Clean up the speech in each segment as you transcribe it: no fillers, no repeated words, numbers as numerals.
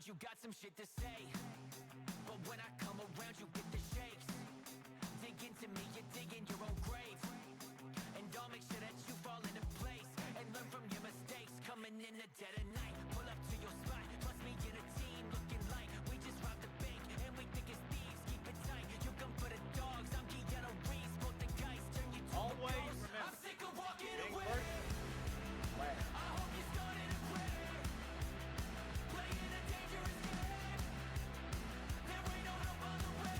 you got some shit to say, but when I come around you get the shakes. Dig into me, you're digging your own grave, and I'll make sure that you fall into place and learn from your mistakes. Coming in the dead of night, pull up to your spot. Trust me, in a team looking like we just robbed the bank, and we think it's thieves. Keep it tight, you come for the dogs. I'm Keanu Reeves, both the guys turn you to always a ghost. remember, I'm sick of walking away. Last. I hope you started to pray, playing a dangerous game. There ain't no help on the way.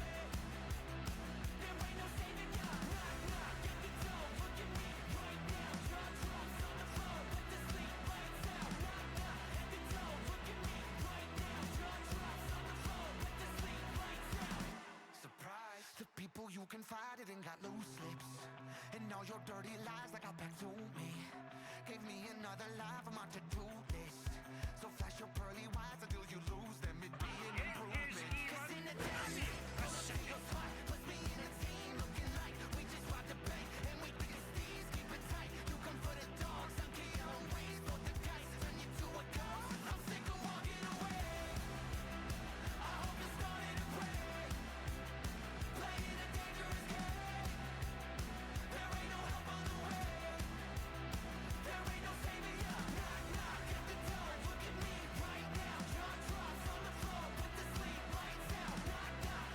There ain't no saving ya. Knock, knock at the door. Look at me right now. Draw drops on the floor. Put the sleep lights out. Knock, knock at the door. Look at me right now. Draw drops on the floor. Put the sleep lights out. Surprise, the people you confided in got loose lips, and all your dirty lies that got back to me gave me another lie for my to-do list. So flash your pearly whites until you lose them. It'd be an improvement. 'Cause in the day, pull up to your spot. Puts me in a team looking like we just robbed the bank, and we think it's thieves. Keep it tight, you come for the dogs. I'm Keanu Reeves, both the guys turn you to a ghost. I'm sick of walking away. I hope you started to pray, playing a dangerous game. There ain't no help on the way. There ain't no saving ya. Knock, knock at the door. Look at me right now. Jaw drops on the floor. Put the sleep lights out. Knock, knock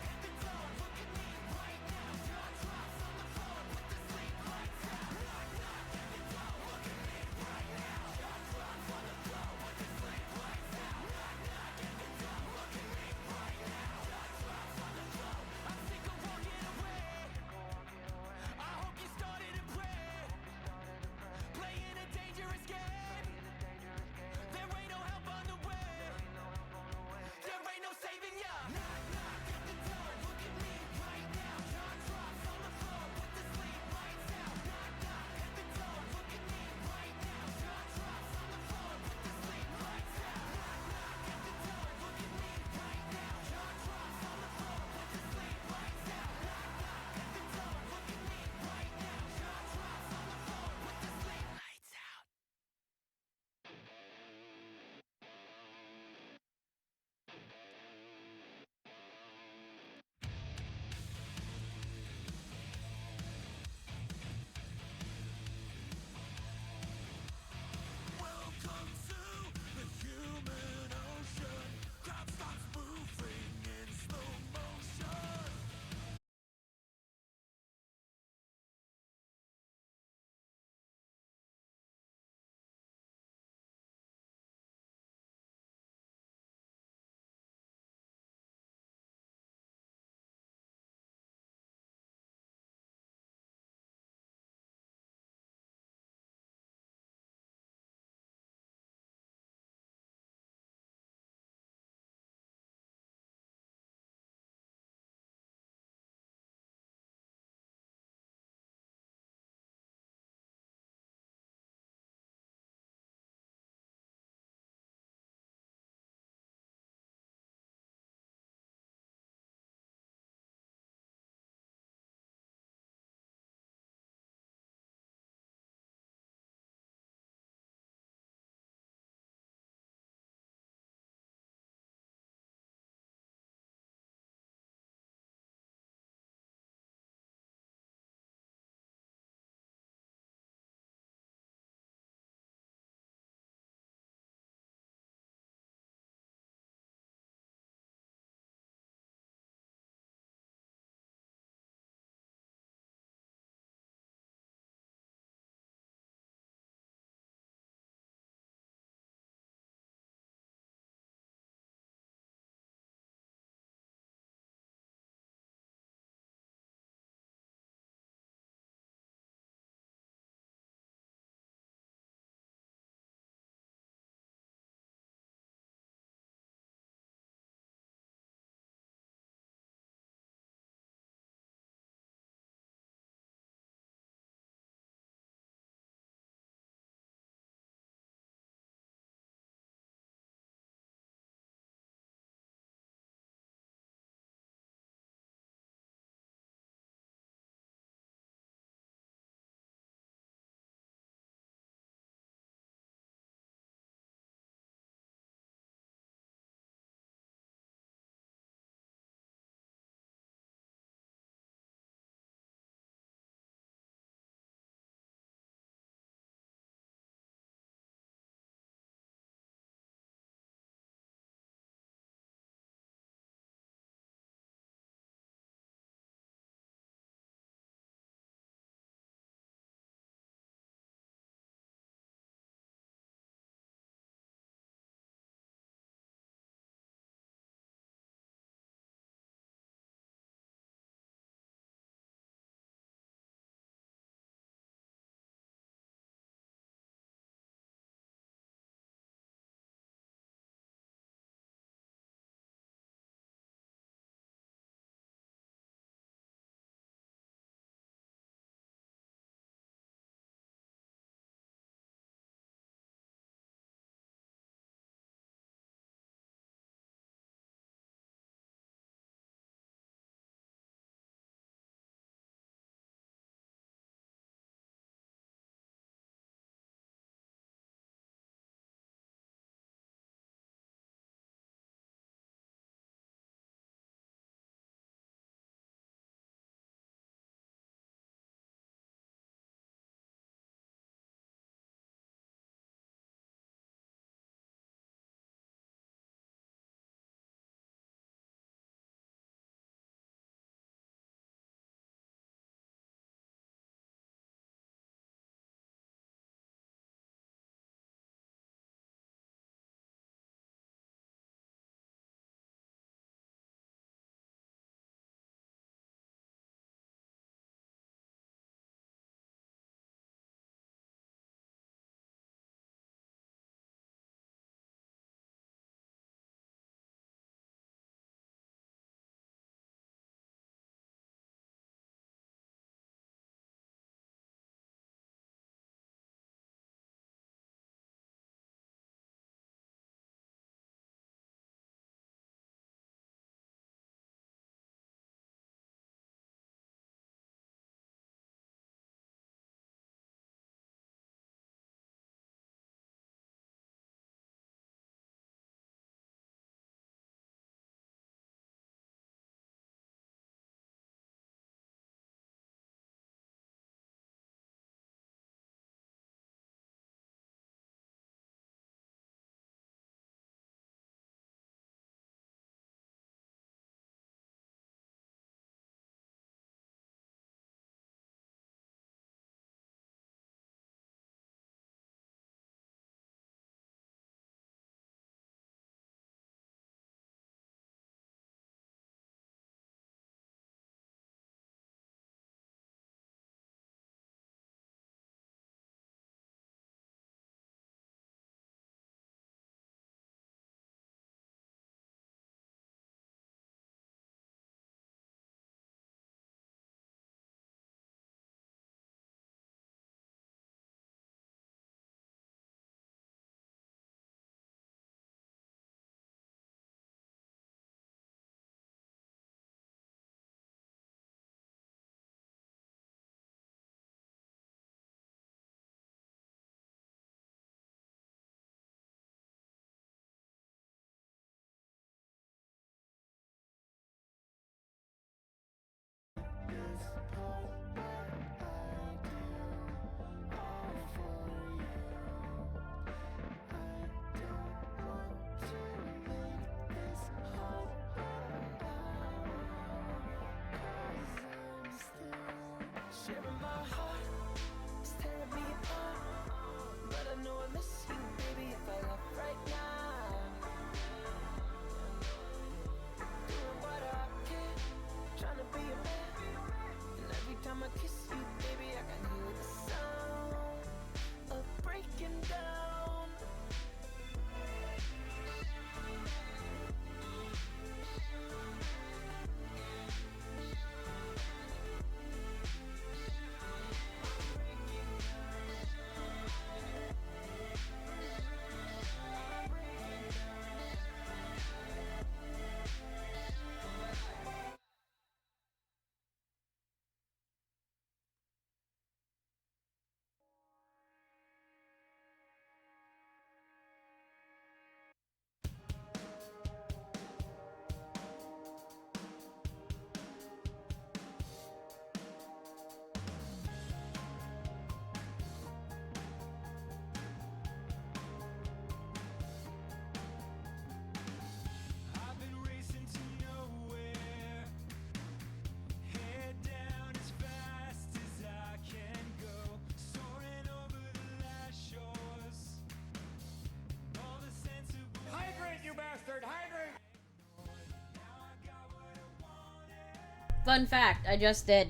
Fun fact, I just did.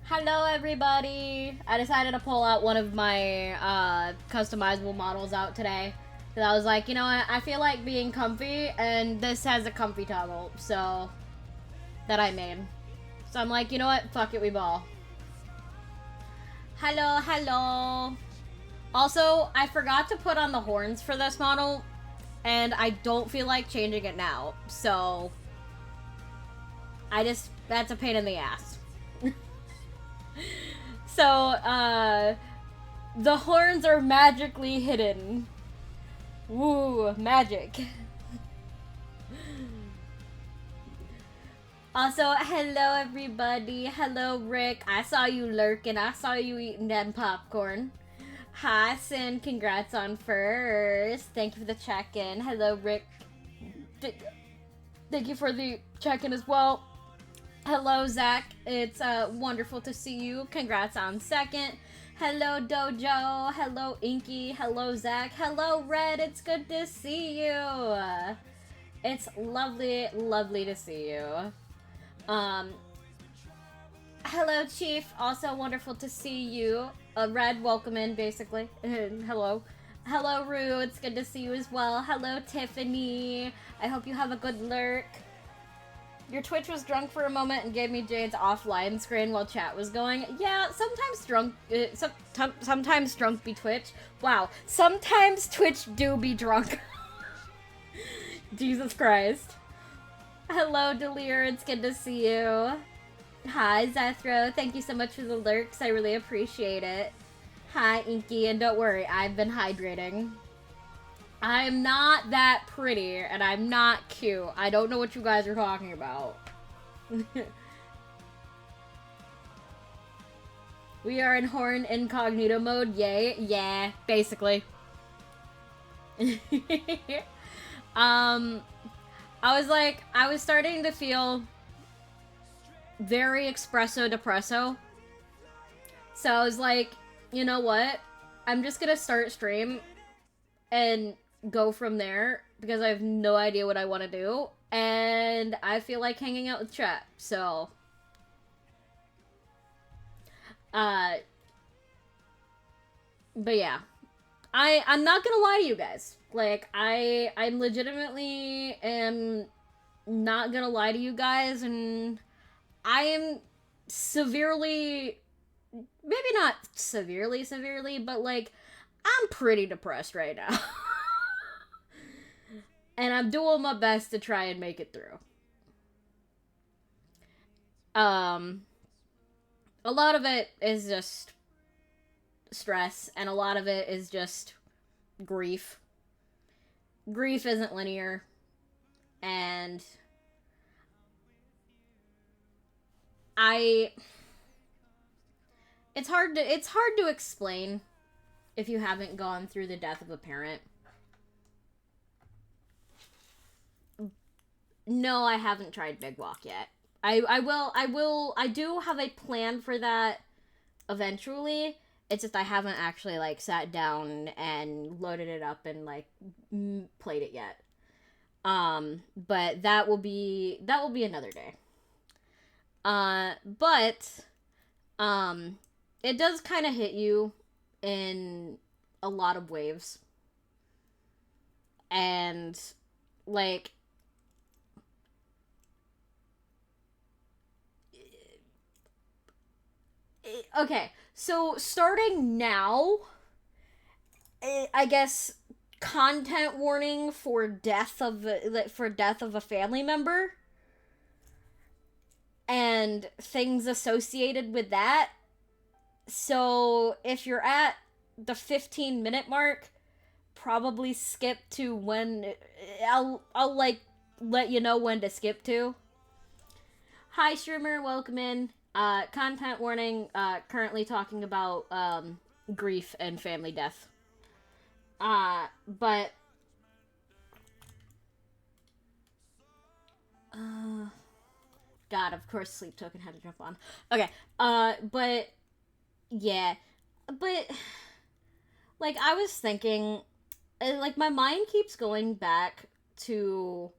Hello everybody! I decided to pull out one of my customizable models out today. Because I was like, you know what, I feel like being comfy, and this has a comfy toggle, so... that I made. So I'm like, you know what, fuck it, we ball. Hello, hello! Also, I forgot to put on the horns for this model, and I don't feel like changing it now, so... that's a pain in the ass. So, the horns are magically hidden. Woo, magic. Also, hello everybody. Hello Rick. I saw you lurking. I saw you eating them popcorn. Hi Sin, congrats on first. Thank you for the check-in. Hello Rick. Thank you for the check-in as well. Hello, Zach. It's wonderful to see you. Congrats on second. Hello, Dojo. Hello, Inky. Hello, Zach. Hello, Red. It's good to see you. It's lovely, lovely to see you. Hello, Chief. Also wonderful to see you. Red, welcome in, basically. Hello. Hello, Rue. It's good to see you as well. Hello, Tiffany. I hope you have a good lurk. Your Twitch was drunk for a moment and gave me Jade's offline screen while chat was going. Yeah, sometimes drunk be Twitch. Wow, sometimes Twitch do be drunk. Jesus Christ. Hello, Delir, it's good to see you. Hi, Zethro, thank you so much for the lurks, I really appreciate it. Hi, Inky, and don't worry, I've been hydrating. I'm not that pretty, and I'm not cute. I don't know what you guys are talking about. We are in horn incognito mode, yay. Yeah, basically. I was starting to feel very espresso depresso. So I was like, you know what? I'm just gonna start stream and go from there because I have no idea what I want to do, and I feel like hanging out with chat, so but yeah, I'm not gonna lie to you guys, like I'm legitimately am not gonna lie to you guys, and I am severely, maybe not severely, but like I'm pretty depressed right now. And I'm doing my best to try and make it through. A lot of it is just stress, and a lot of it is just grief. Grief isn't linear, and it's hard to explain if you haven't gone through the death of a parent. No, I haven't tried Big Walk yet. I do have a plan for that eventually. It's just I haven't actually, like, sat down and loaded it up and, like, played it yet. But that will be another day. But, it does kind of hit you in a lot of waves. And, like, okay, so starting now, I guess content warning for death of a family member and things associated with that. So if you're at the 15-minute mark, probably skip to when I'll like let you know when to skip to. Hi streamer, welcome in. Content warning, currently talking about, grief and family death. But... God, of course Sleep Token had to jump on. Okay, but... Yeah. But... Like, I was thinking like, my mind keeps going back to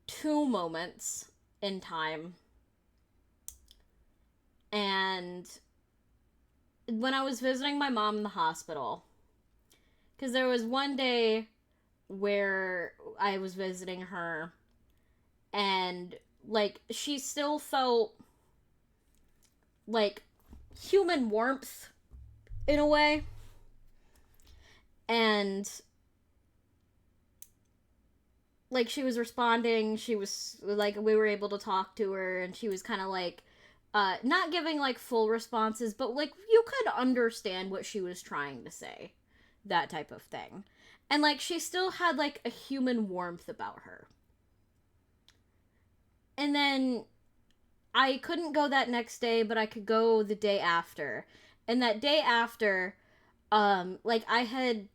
two moments in time. And when I was visiting my mom in the hospital, because there was one day where I was visiting her, and, like, she still felt like human warmth in a way. And, like, she was responding, she was, like, we were able to talk to her, and she was kind of, like, not giving, like, full responses, but, like, you could understand what she was trying to say. That type of thing. And, like, she still had, like, a human warmth about her. And then I couldn't go that next day, but I could go the day after. And that day after, like, I had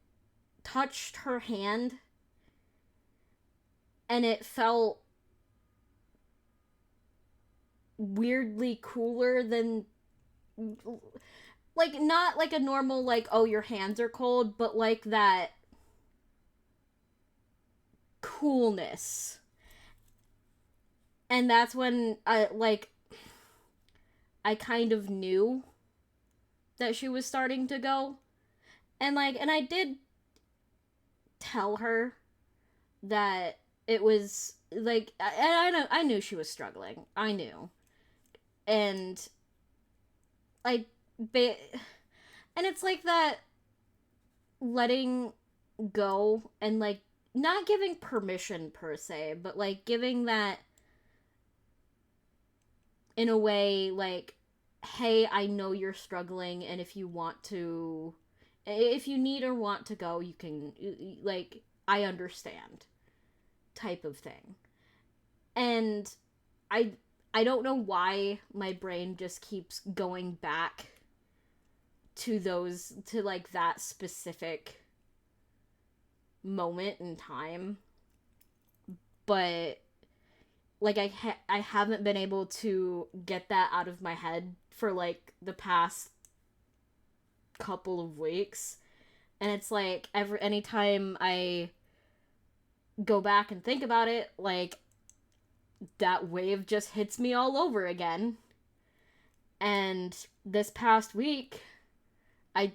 touched her hand, and it felt weirdly cooler than, like, not like a normal, like, oh, your hands are cold, but like that coolness. And that's when I kind of knew that she was starting to go. And, like, and I did tell her that it was, like, I knew she was struggling. I knew. And and it's like that letting go and, like, not giving permission per se, but, like, giving that in a way, like, hey, I know you're struggling, and if you need or want to go, you can, like, I understand, type of thing. And I don't know why my brain just keeps going back to like, that specific moment in time. But, like, I haven't been able to get that out of my head for, like, the past couple of weeks. And it's like, anytime I go back and think about it, like, that wave just hits me all over again. And this past week, I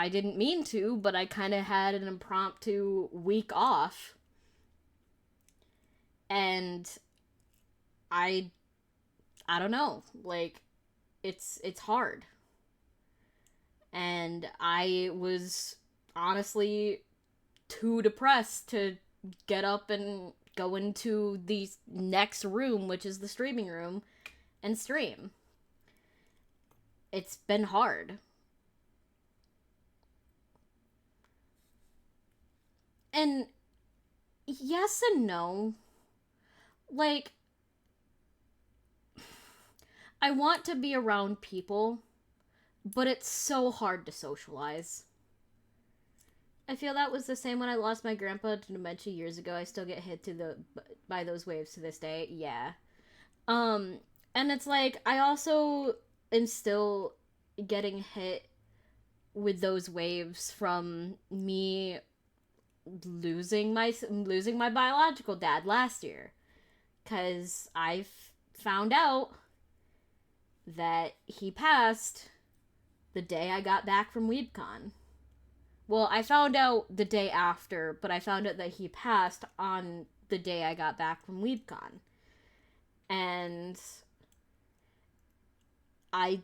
didn't mean to, but I kind of had an impromptu week off. And I don't know, like, it's hard. And I was honestly too depressed to get up and go into the next room, which is the streaming room, and stream. It's been hard. And yes and no. Like, I want to be around people, but it's so hard to socialize. I feel that was the same when I lost my grandpa to dementia years ago. I still get hit by those waves to this day. Yeah. And it's like, I also am still getting hit with those waves from me losing my biological dad last year, because I found out that he passed the day I got back from WeebCon. Well, I found out the day after, but I found out that he passed on the day I got back from WeebCon. And I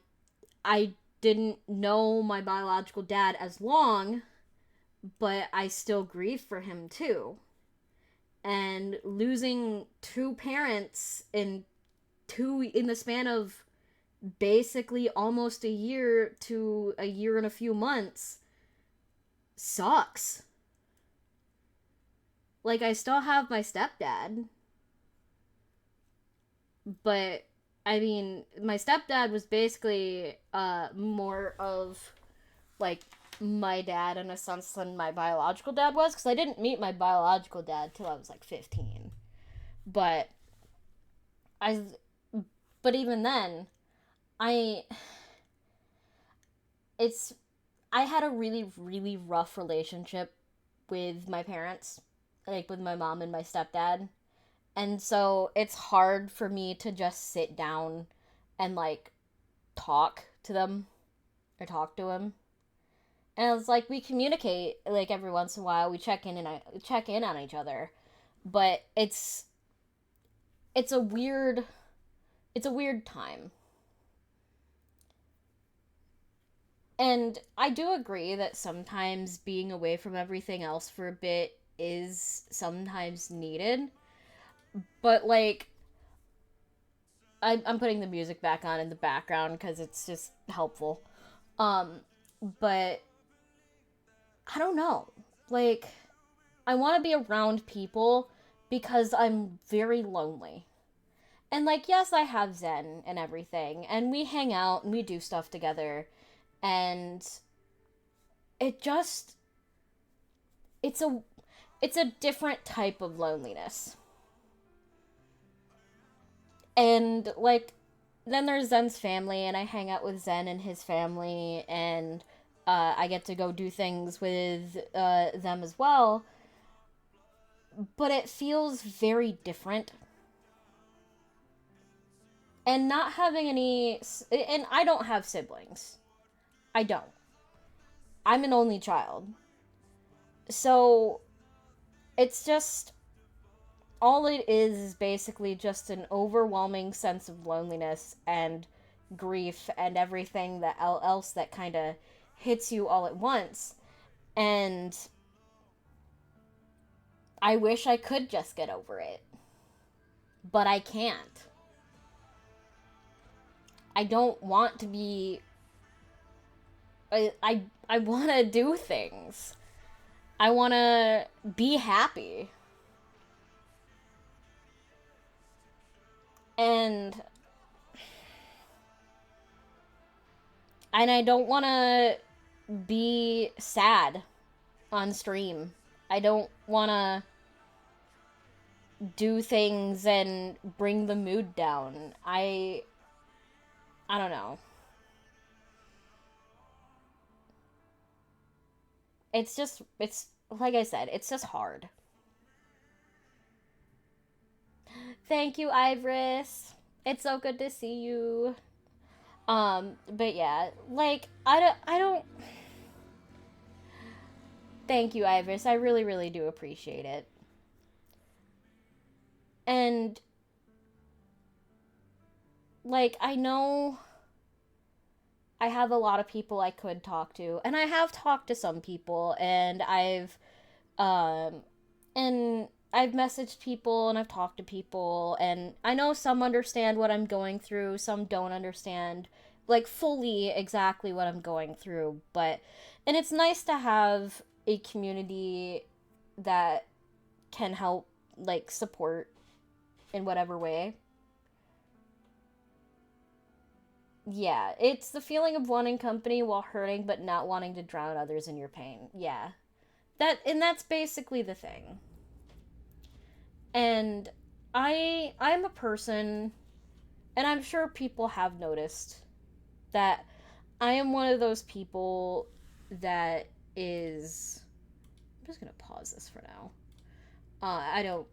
didn't know my biological dad as long, but I still grieve for him too. And losing two parents in the span of basically almost a year to a year and a few months sucks. Like, I still have my stepdad, but I mean, my stepdad was basically more of, like, my dad in a sense than my biological dad was, because I didn't meet my biological dad till I was like 15. But even then, I had a really, really rough relationship with my parents, like with my mom and my stepdad. And so it's hard for me to just sit down and like talk to them or talk to him. And it's like we communicate like every once in a while. We check in on each other, but it's a weird time. And I do agree that sometimes being away from everything else for a bit is sometimes needed. But, like, I'm putting the music back on in the background because it's just helpful. But I don't know. Like, I want to be around people because I'm very lonely. And, like, yes, I have Zen and everything, and we hang out and we do stuff together, and it just, it's a, it's a different type of loneliness. And, like, then there's Zen's family, and I hang out with Zen and his family, and I get to go do things with them as well. But it feels very different. And not having any... And I don't have siblings. I don't. I'm an only child. So, it's just... All it is basically just an overwhelming sense of loneliness and grief and everything that else that kind of hits you all at once. And I wish I could just get over it. But I can't. I don't want to be... I want to do things. I want to be happy. And I don't want to be sad on stream. I don't want to do things and bring the mood down. I don't know. It's like I said, it's just hard. Thank you, Iris. It's so good to see you. But yeah, like, I don't... Thank you, Iris. I really, really do appreciate it. And, like, I know I have a lot of people I could talk to, and I have talked to some people, and I've messaged people and I've talked to people, and I know some understand what I'm going through, some don't understand, like, fully exactly what I'm going through, and it's nice to have a community that can help, like, support in whatever way. Yeah, it's the feeling of wanting company while hurting but not wanting to drown others in your pain. Yeah. That's basically the thing. And I'm a person, and I'm sure people have noticed that I am one of those people that is... I'm just gonna pause this for now. I don't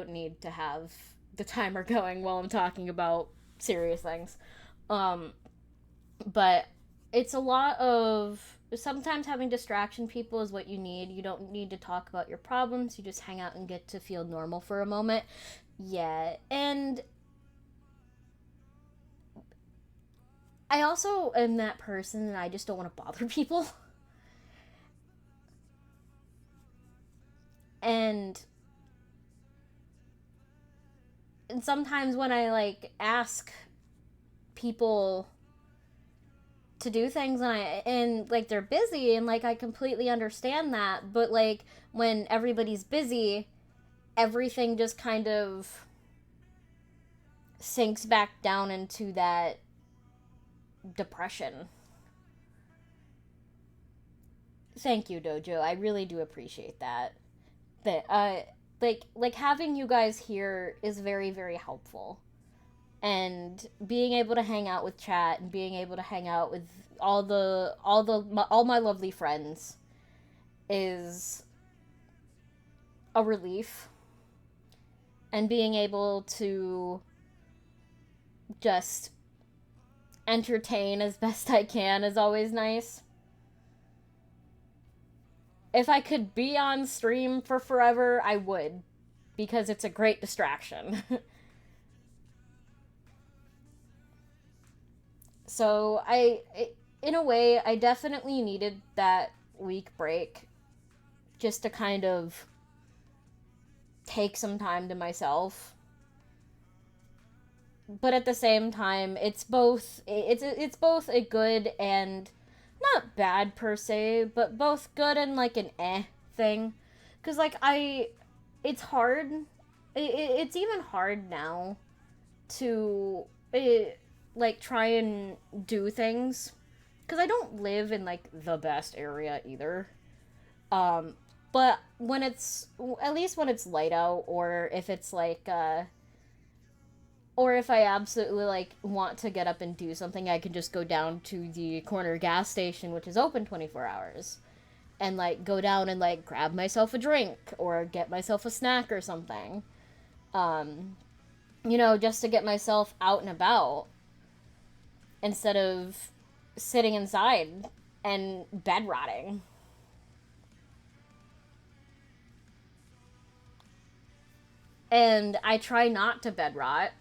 need to have the timer going while I'm talking about serious things. But it's a lot of... Sometimes having distraction people is what you need. You don't need to talk about your problems. You just hang out and get to feel normal for a moment. Yeah, and I also am that person and I just don't want to bother people. And sometimes when I, like, ask people to do things and like they're busy, and like I completely understand that, but like when everybody's busy, everything just kind of sinks back down into that depression. Thank you, Dojo. I really do appreciate that. Like having you guys here is very, very helpful. And being able to hang out with chat and being able to hang out with all my lovely friends is a relief. And being able to just entertain as best I can is always nice. If I could be on stream for forever, I would, because it's a great distraction. So in a way, I definitely needed that week break just to kind of take some time to myself. But at the same time, it's both a good and not bad per se, but both good and like an thing. Cause like it's hard. It's even hard now to like try and do things. Cause I don't live in like the best area either. But when it's, at least when it's light out, or if it's like, or if I absolutely like want to get up and do something, I can just go down to the corner gas station, which is open 24 hours, and like go down and like grab myself a drink or get myself a snack or something. You know, just to get myself out and about instead of sitting inside and bed rotting. And I try not to bed rot.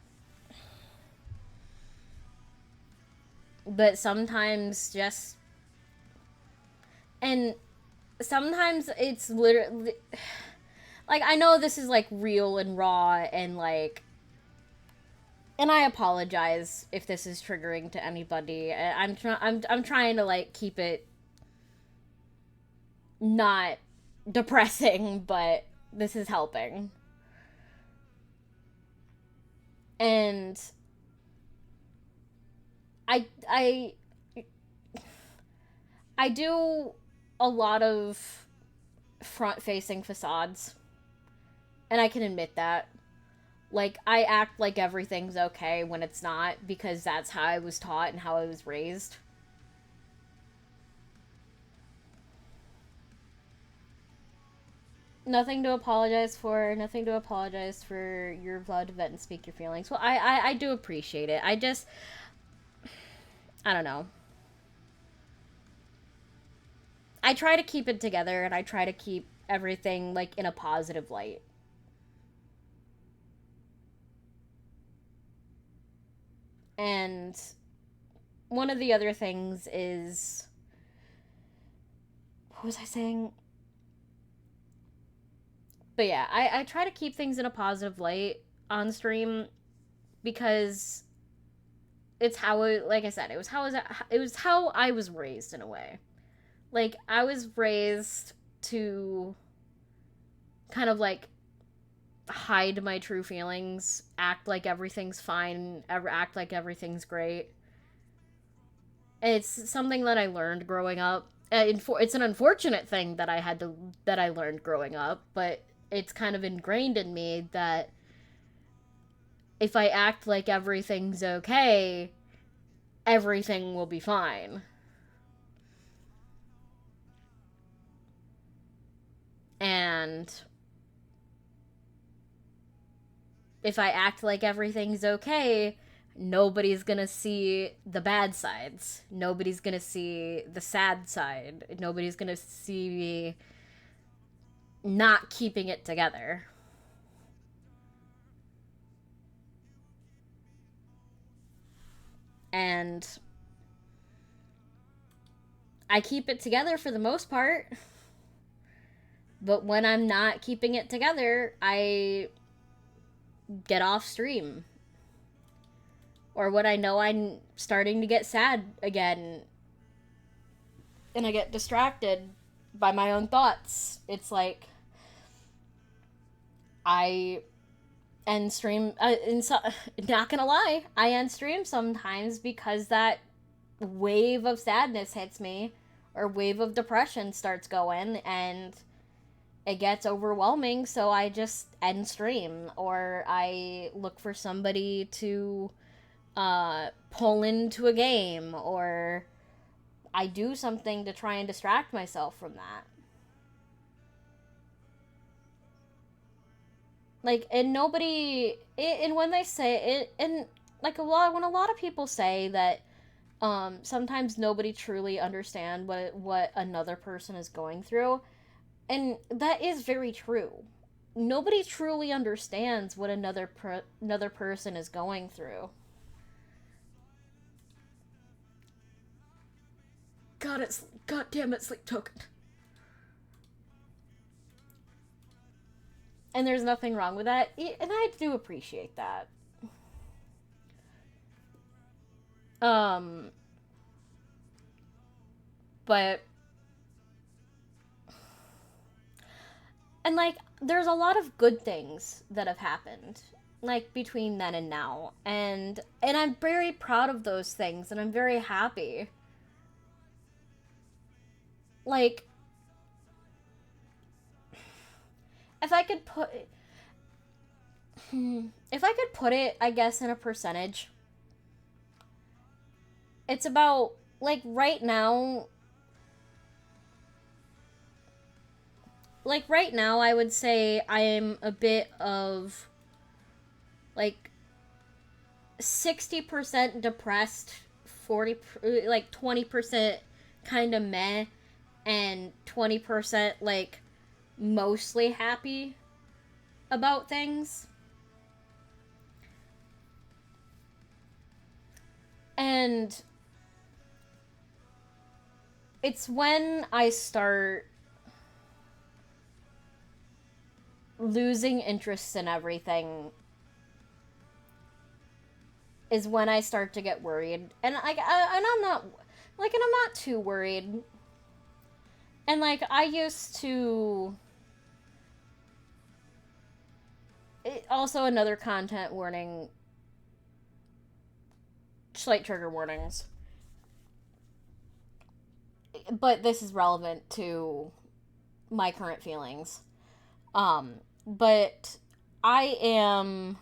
But sometimes just... And sometimes it's literally... Like, I know this is, like, real and raw and, like... And I apologize if this is triggering to anybody. I'm trying to, like, keep it not depressing, but this is helping. And I do a lot of front-facing facades, and I can admit that. Like, I act like everything's okay when it's not, because that's how I was taught and how I was raised. Nothing to apologize for. Nothing to apologize for. You're allowed to vent and speak your feelings. Well, I do appreciate it. I don't know. I try to keep it together, and I try to keep everything, like, in a positive light. And one of the other things is... What was I saying? But yeah, I try to keep things in a positive light on stream, because it's how like I said, it was how I was raised in a way. Like, I was raised to kind of like hide my true feelings, act like everything's fine, act like everything's great. It's something that I learned growing up. It's an unfortunate thing that I learned growing up, but it's kind of ingrained in me that if I act like everything's okay, everything will be fine. And if I act like everything's okay, nobody's gonna see the bad sides. Nobody's gonna see the sad side. Nobody's gonna see me not keeping it together. And I keep it together for the most part. But when I'm not keeping it together, I get off stream. Or when I know I'm starting to get sad again, and I get distracted by my own thoughts, it's like I end stream. Not gonna lie, I end stream sometimes because that wave of sadness hits me, or wave of depression starts going, and it gets overwhelming, so I just end stream, or I look for somebody to pull into a game, or I do something to try and distract myself from that. Like, and nobody, and when they say it, and like when a lot of people say that sometimes nobody truly understand what another person is going through, and that is very true. Nobody truly understands what another person is going through. God damn it, sleep token. And there's nothing wrong with that, and I do appreciate that. Um, but and like there's a lot of good things that have happened like between then and now, and I'm very proud of those things, and I'm very happy. Like, if I could put if I could put it, I guess, in a percentage, it's about, right now I would say I am a bit of like 60% depressed, 20% kind of meh, and 20% like mostly happy about things. And it's when I start losing interest in everything is when I start to get worried. And I'm not too worried. And like I used to also, another content warning, slight trigger warnings. But this is relevant to my current feelings. But I am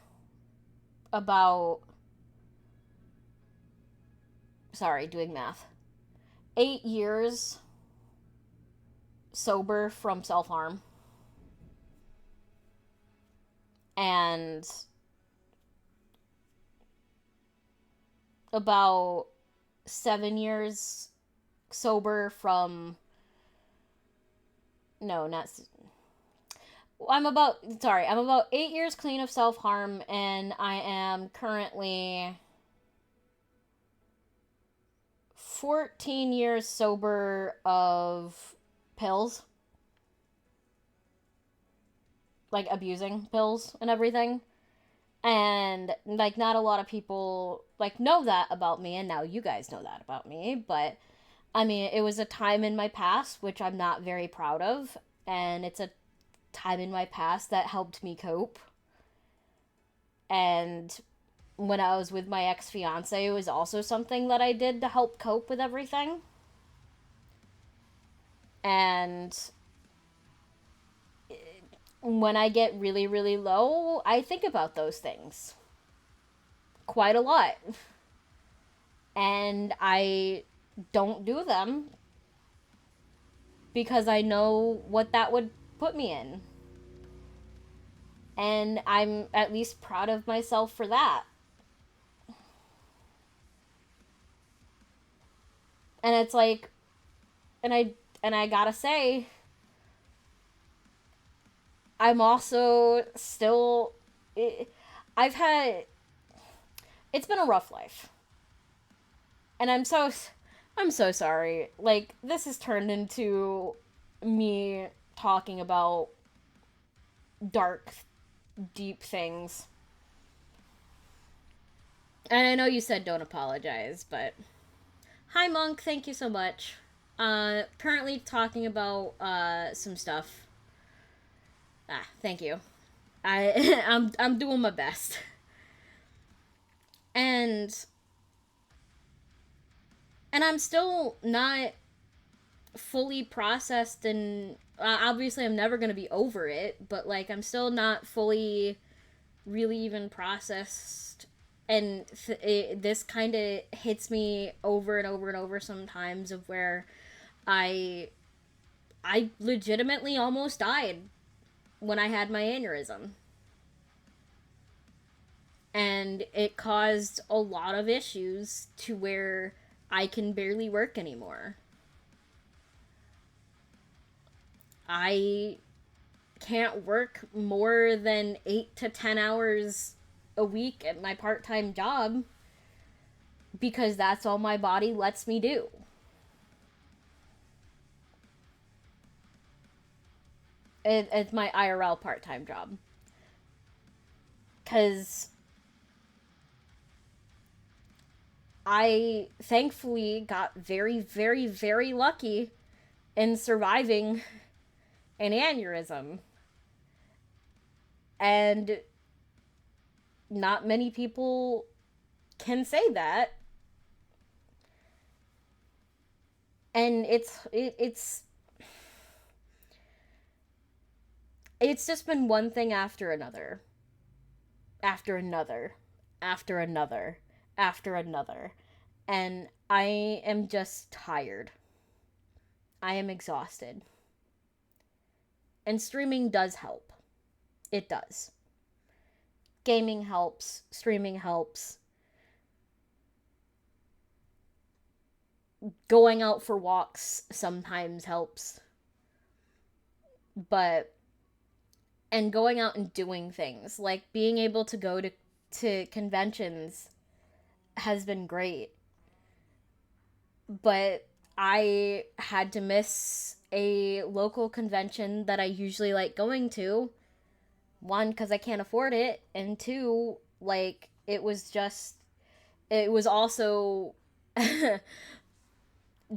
about, doing math, 8 years sober from self-harm. And about 7 years sober from, no, not, I'm about 8 years clean of self-harm, and I am currently 14 years sober of pills. Like, abusing pills and everything. And, like, not a lot of people, like, know that about me, and now you guys know that about me, but, I mean, it was a time in my past which I'm not very proud of, and it's a time in my past that helped me cope. And when I was with my ex-fiance, it was also something that I did to help cope with everything. And when I get really, really low, I think about those things quite a lot. And I don't do them because I know what that would put me in. And I'm at least proud of myself for that. And it's like, and I gotta say, I'm also still, I've had, it's been a rough life. And I'm so sorry. Like, this has turned into me talking about dark, deep things. And I know you said don't apologize, but hi Monk, thank you so much. Currently talking about some stuff. Thank you. I'm doing my best. And I'm still not fully processed, and obviously I'm never going to be over it, but like I'm still not fully really even processed, and this kind of hits me over and over and over sometimes, of where I legitimately almost died when I had my aneurysm. And it caused a lot of issues to where I can barely work anymore. I can't work more than 8 to 10 hours a week at my part-time job because that's all my body lets me do. It's my IRL part-time job. Because I thankfully got very, very, very lucky in surviving an aneurysm. And not many people can say that. And it's just been one thing after another. After another. After another. After another. And I am just tired. I am exhausted. And streaming does help. It does. Gaming helps. Streaming helps. Going out for walks sometimes helps. And going out and doing things. Like being able to go to conventions has been great. But I had to miss a local convention that I usually like going to. One, because I can't afford it. And two, like, it was also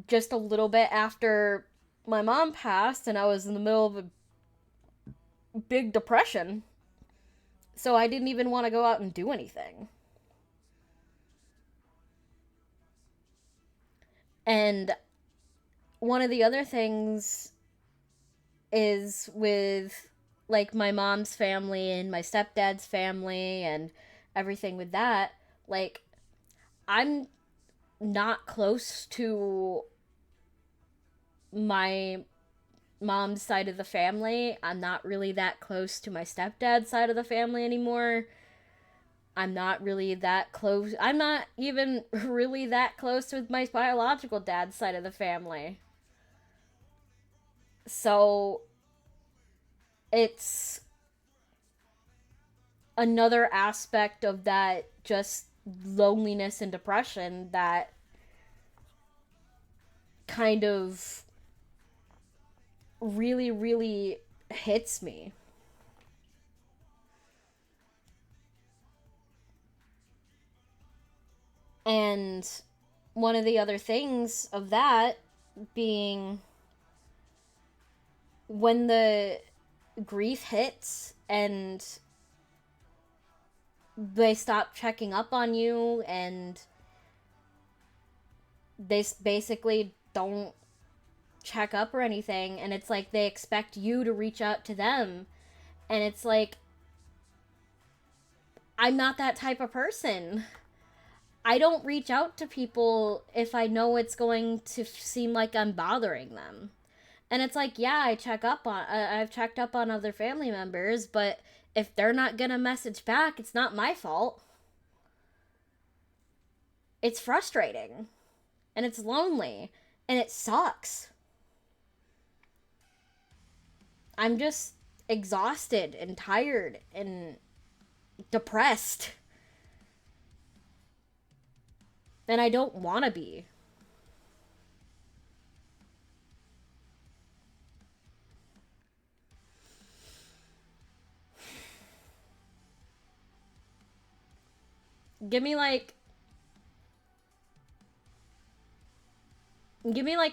just a little bit after my mom passed, and I was in the middle of a big depression. So I didn't even want to go out and do anything. And one of the other things is with, like, my mom's family and my stepdad's family and everything with that, like, I'm not close to my mom's side of the family. I'm not really that close to my stepdad's side of the family anymore. I'm not really that close. I'm not even really that close with my biological dad's side of the family. So it's another aspect of that just loneliness and depression that kind of really, really hits me. And one of the other things of that being when the grief hits and they stop checking up on you and they basically don't check up or anything, and it's like they expect you to reach out to them, and it's like, I'm not that type of person. I don't reach out to people if I know it's going to seem like I'm bothering them. And it's like, yeah, I've checked up on other family members, but if they're not gonna message back, it's not my fault. It's frustrating. And it's lonely. And it sucks. I'm just exhausted and tired and depressed. And I don't want to be. Give me like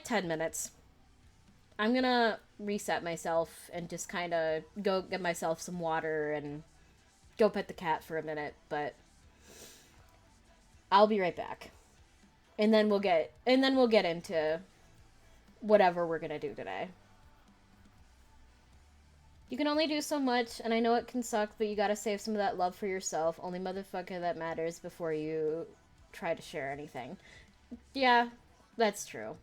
10 minutes. I'm gonna reset myself and just kind of go get myself some water and go pet the cat for a minute, but I'll be right back. And then we'll get into whatever we're gonna do today. You can only do so much, and I know it can suck, but you gotta save some of that love for yourself. Only motherfucker that matters before you try to share anything. Yeah, that's true.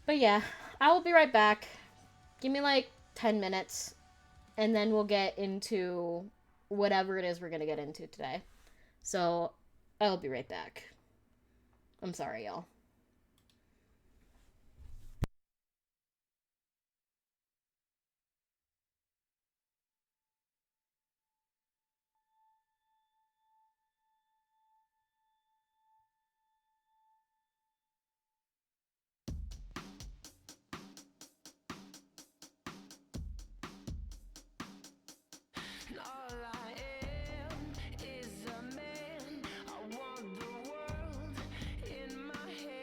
But yeah, I will be right back. Give me like 10 minutes, and then we'll get into whatever it is we're gonna get into today. So I'll be right back. I'm sorry, y'all. And all I am is a man. I want the world in my hands.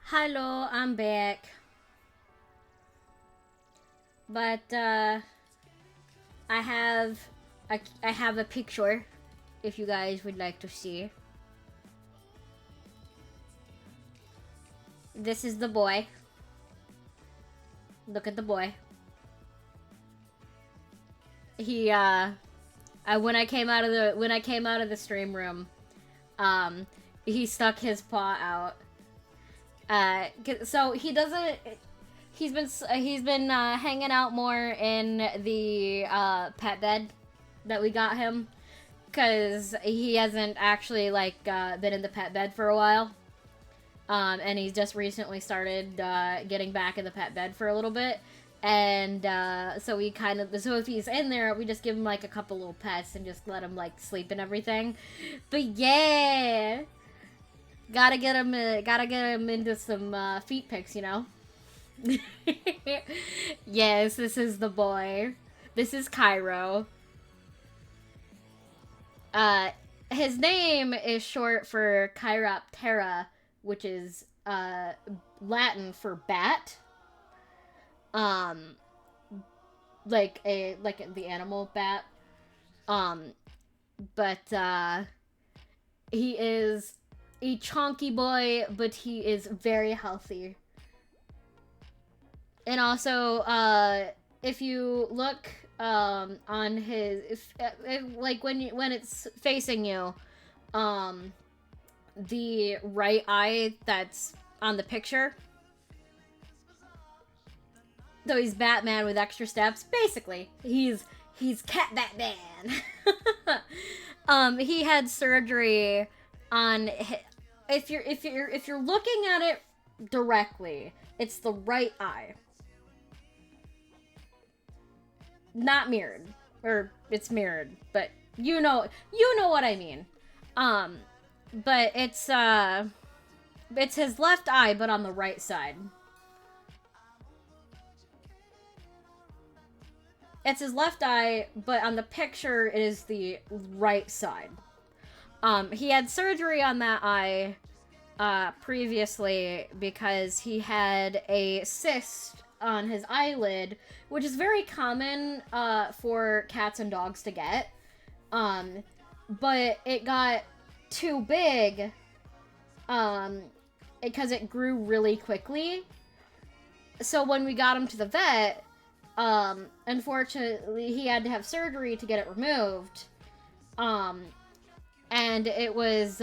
Hello, I'm back. But I have a picture if you guys would like to see. This is the boy. Look at the boy. He when I came out of the stream room, he stuck his paw out. So he doesn't. He's been hanging out more in the pet bed that we got him, because he hasn't actually like been in the pet bed for a while. And he's just recently started getting back in the pet bed for a little bit. And so if he's in there, we just give him like a couple little pets and just let him like sleep and everything. But yeah, gotta get him into some feet pics, you know. Yes, this is the boy. This is Cairo. His name is short for Chiroptera, which is Latin for bat. Like the animal bat. But he is a chonky boy, but he is very healthy. And also, if you look on his, like when it's facing you, the right eye that's on the picture. So he's Batman with extra steps. Basically, he's Cat Batman. He had surgery on. If you're looking at it directly, it's the right eye. Not mirrored, or it's mirrored, but you know what I mean. But it's his left eye, but on the right side. It's his left eye, but on the picture it is the right side. He had surgery on that eye previously because he had a cyst on his eyelid, which is very common for cats and dogs to get. But it got too big because it grew really quickly. So when we got him to the vet, unfortunately he had to have surgery to get it removed. And it was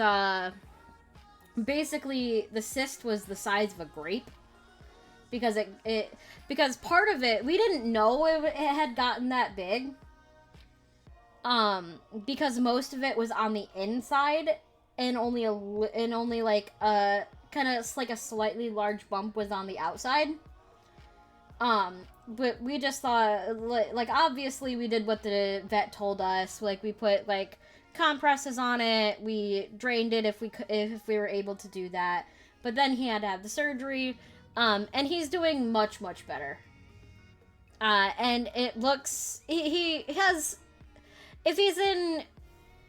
basically the cyst was the size of a grape. Because part of it, we didn't know it had gotten that big. Because most of it was on the inside, and only like kind of like a slightly large bump was on the outside. But we just thought, like obviously we did what the vet told us. Like we put like compresses on it, we drained it if we were able to do that. But then he had to have the surgery. And he's doing much, much better. And it looks... He has... If he's in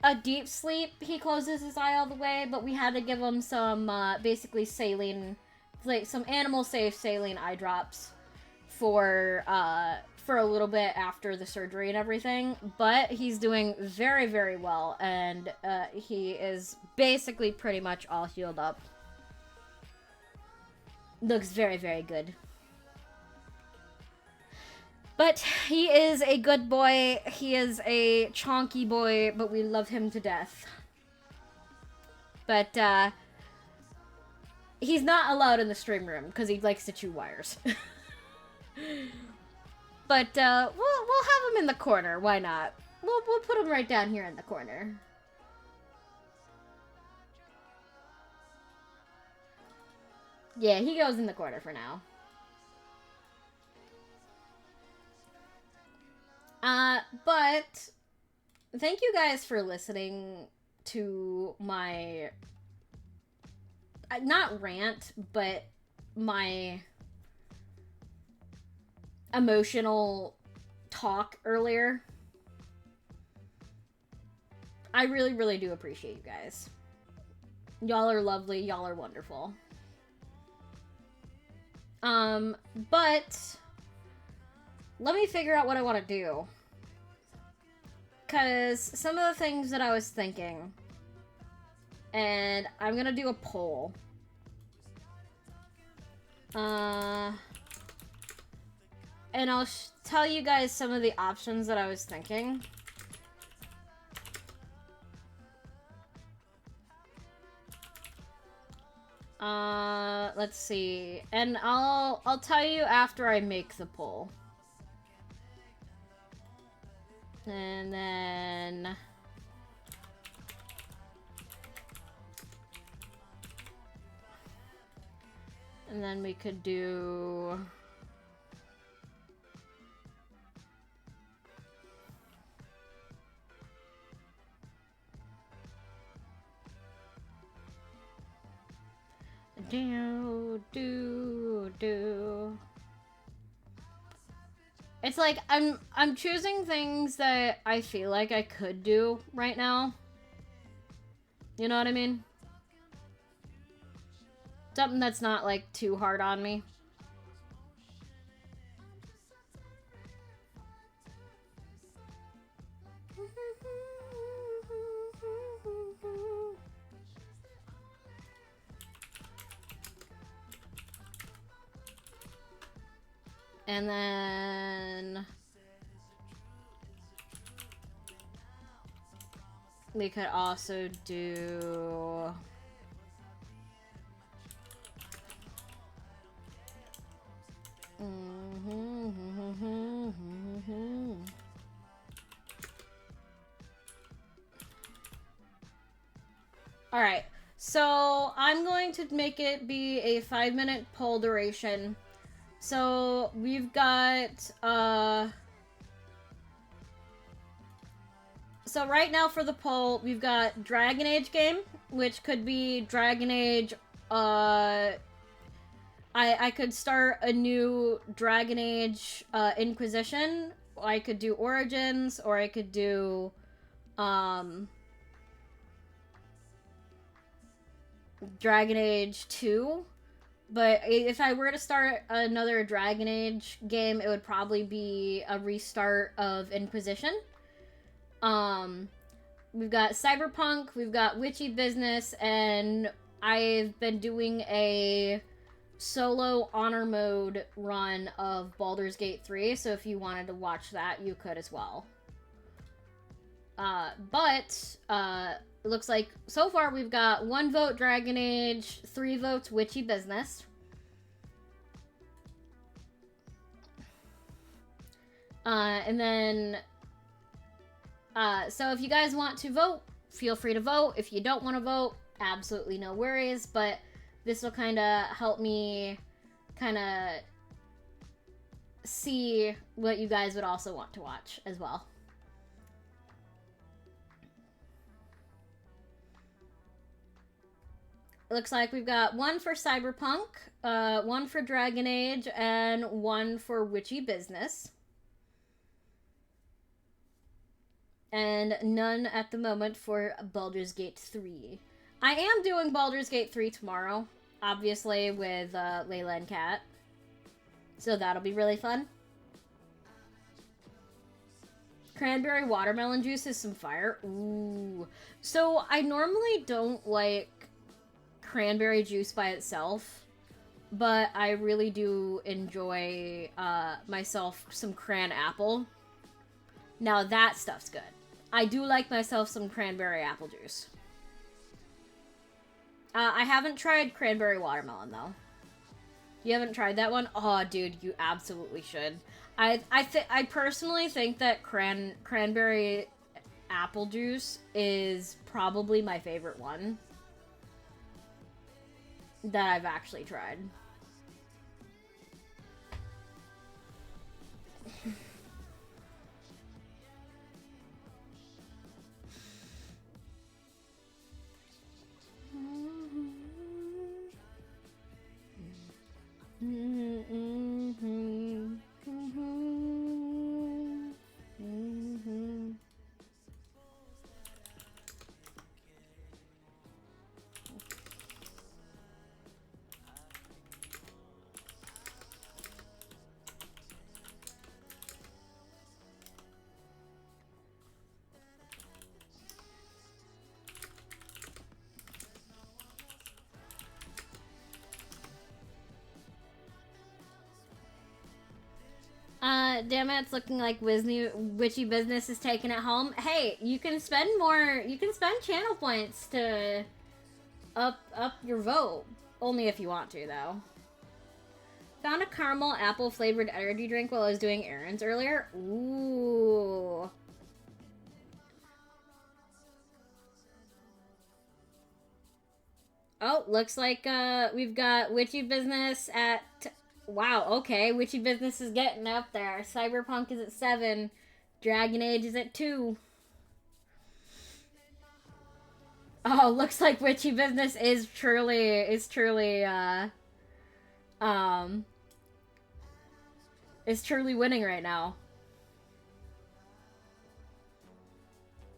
a deep sleep, he closes his eye all the way, but we had to give him some, basically saline... Like, some animal-safe saline eye drops for a little bit after the surgery and everything. But he's doing very, very well, and he is basically pretty much all healed up. Looks very, very good. But he is a good boy. He is a chonky boy, but we love him to death. But he's not allowed in the stream room because he likes to chew wires. But we'll have him in the corner. Why not? We'll put him right down here in the corner. Yeah, he goes in the corner for now. But thank you guys for listening to my not rant, but my emotional talk earlier. I really, really do appreciate you guys. Y'all are lovely. Y'all are wonderful. But let me figure out what I want to do. Because some of the things that I was thinking, and I'm gonna do a poll. And I'll tell you guys some of the options that I was thinking. Let's see. And I'll tell you after I make the poll. And then we could do do. It's like I'm choosing things that I feel like I could do right now. You know what I mean? Something that's not like too hard on me. And then we could also do all right, so I'm going to make it be a 5-minute poll duration. So we've got, so right now for the poll, we've got Dragon Age game, which could be Dragon Age, I could start a new Dragon Age, Inquisition. I could do Origins, or I could do, Dragon Age 2. But if I were to start another Dragon Age game, it would probably be a restart of Inquisition. We've got Cyberpunk, we've got Witchy Business, and I've been doing a solo honor mode run of Baldur's Gate 3, so if you wanted to watch that, you could as well. But it looks like so far we've got 1 vote Dragon Age, 3 votes Witchy Business. And then, so if you guys want to vote, feel free to vote. If you don't want to vote, absolutely no worries, but this will kind of help me kind of see what you guys would also want to watch as well. It looks like we've got 1 for Cyberpunk, 1 for Dragon Age, and 1 for Witchy Business. And none at the moment for Baldur's Gate 3. I am doing Baldur's Gate 3 tomorrow, obviously with Layla and Kat. So that'll be really fun. Cranberry watermelon juice is some fire. Ooh. So I normally don't like cranberry juice by itself, but I really do enjoy myself some cran apple. Now that stuff's good. I do like myself some cranberry apple juice. I haven't tried cranberry watermelon though. You haven't tried that one? Oh, dude, you absolutely should. I personally think that cranberry apple juice is probably my favorite one that I've actually tried. Damn it, it's looking like Witchy Business is taking it home. Hey, you can spend channel points to up your vote. Only if you want to, though. Found a caramel apple flavored energy drink while I was doing errands earlier. Ooh. Oh, looks like we've got Witchy Business at... Wow, okay. Witchy Business is getting up there. Cyberpunk is at 7. Dragon Age is at 2. Oh, looks like Witchy Business is truly winning right now.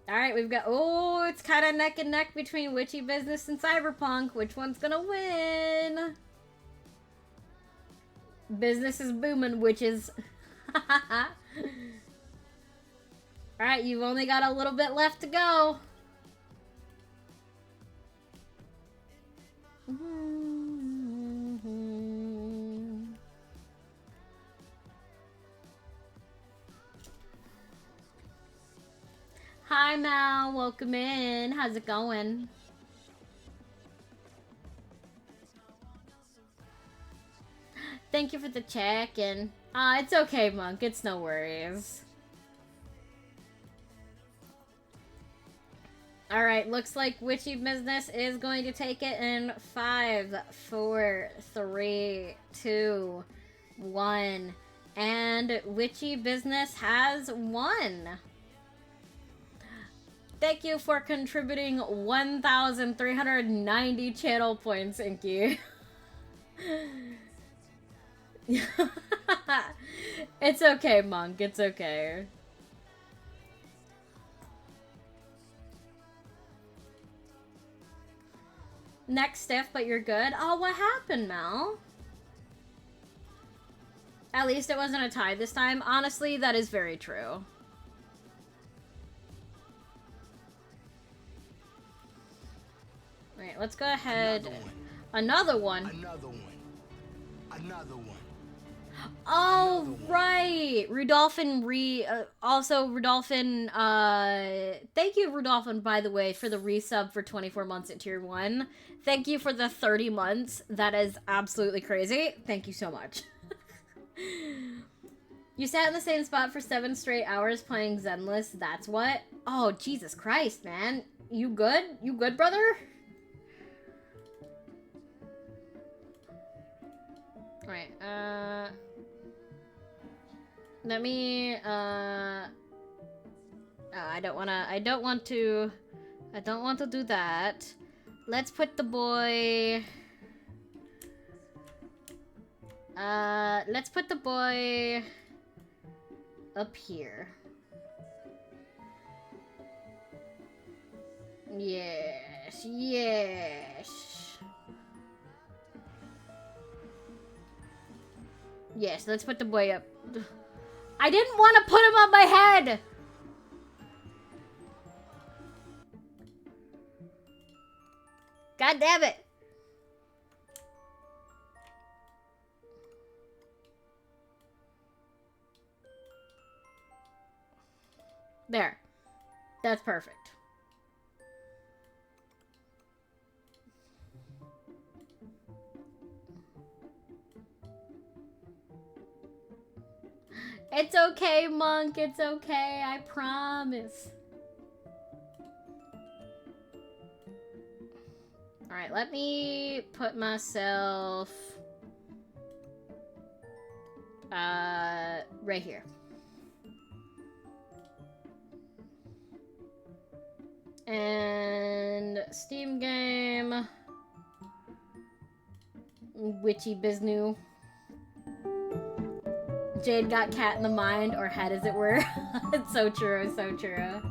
Alright, we've got... Oh, it's kind of neck and neck between Witchy Business and Cyberpunk. Which one's gonna win? Business is booming, witches. Alright, you've only got a little bit left to go. Hi, Mal. Welcome in. How's it going? Thank you for the check-in. It's okay, Monk. It's no worries. Alright, looks like Witchy Business is going to take it in 5, 4, 3, 2, 1. And Witchy Business has won. Thank you for contributing 1,390 channel points, Inky. It's okay, Monk. It's okay. Next stiff, but you're good. Oh, what happened, Mel? At least it wasn't a tie this time. Honestly, that is very true. Wait, let's go ahead. Another one. Another one. Another one. Oh, Another one. right. Rudolphin Rudolphin, thank you, Rudolphin, by the way, for the resub for 24 months at tier 1. Thank you for the 30 months. That is absolutely crazy. Thank you so much. You sat in the same spot for 7 straight hours playing Zenless. That's what? Oh, Jesus Christ, man. You good? You good, brother? Right, let me, oh, I don't want to do that. Let's put the boy, let's put the boy up here. Yes, yes. Yes, let's put the boy up. I didn't want to put him on my head! God damn it! There. That's perfect. It's okay, Monk. It's okay. I promise. Alright, let me put myself... right here. And... Steam game... Witchy Biznu. Jade got cat in the mind, or head as it were. It's so true, so true.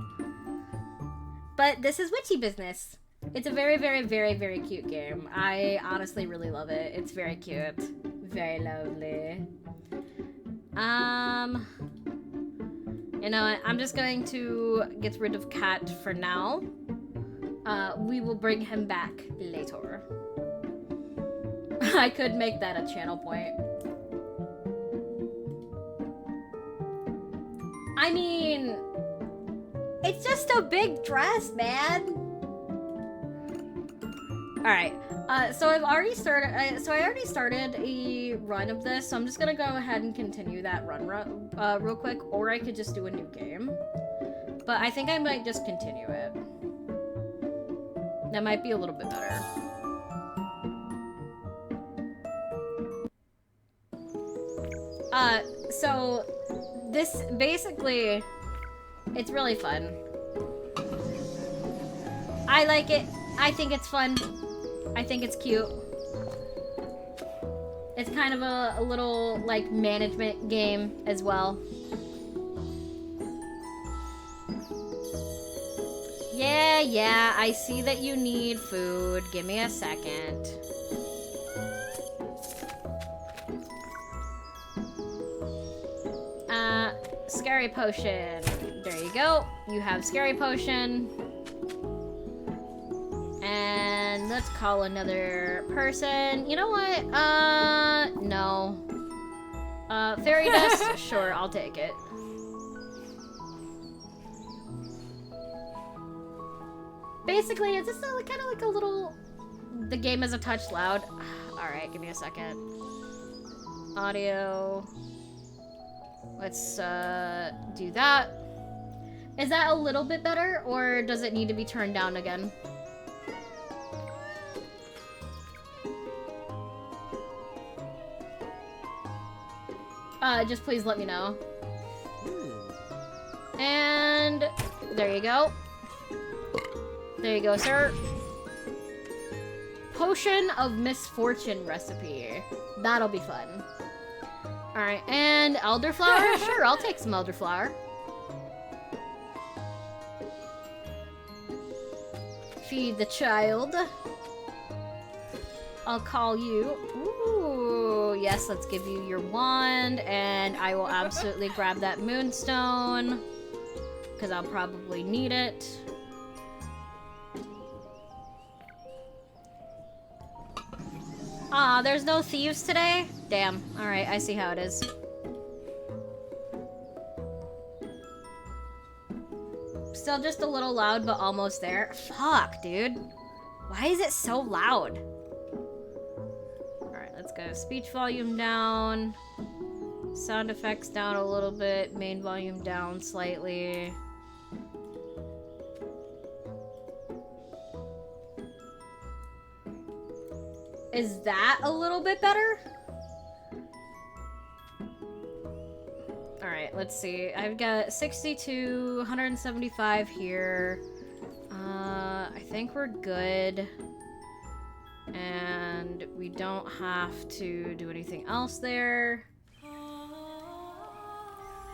But this is Witchy Business. It's a very, very, very, very cute game. I honestly really love it. It's very cute. Very lovely. You know what? I'm just going to get rid of Cat for now. We will bring him back later. I could make that a channel point. I mean, it's just a big dress, man. All right. So I've already started. I already started a run of this, so I'm just gonna go ahead and continue that run real quick, or I could just do a new game. But I think I might just continue it. That might be a little bit better. So this basically, it's really fun. I like it. I think it's fun. I think it's cute. It's kind of a little, like, management game as well. Yeah, I see that you need food. Give me a second. Scary potion. There you go. You have scary potion. And let's call another person. You know what? No. Fairy dust? Sure, I'll take it. Basically, it's just kind of like a little... The game is a touch loud. Alright, give me a second. Audio. Let's, do that. Is that a little bit better, or does it need to be turned down again? Just please let me know. And there you go. There you go, sir. Potion of Misfortune recipe. That'll be fun. Alright, and elderflower? Sure, I'll take some elderflower. Feed the child. I'll call you. Ooh, yes, let's give you your wand, and I will absolutely grab that moonstone, because I'll probably need it. Aw, there's no thieves today? Damn. Alright, I see how it is. Still just a little loud, but almost there. Fuck, dude. Why is it so loud? Alright, let's go. Speech volume down. Sound effects down a little bit. Main volume down slightly. Is that a little bit better? Alright, let's see. I've got 62, 175 here. I think we're good. And we don't have to do anything else there.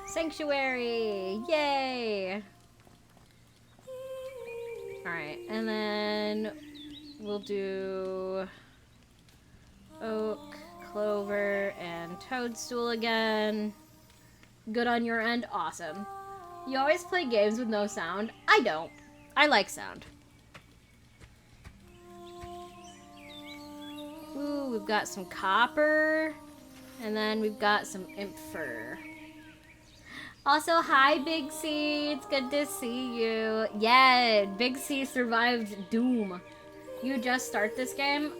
Sanctuary! Yay! Alright, and then we'll do oak, clover, and toadstool again. Good on your end? Awesome. You always play games with no sound? I don't. I like sound. Ooh, we've got some copper. And then we've got some imp fur. Also, hi, Big C. It's good to see you. Yeah, Big C survived Doom. You just start this game.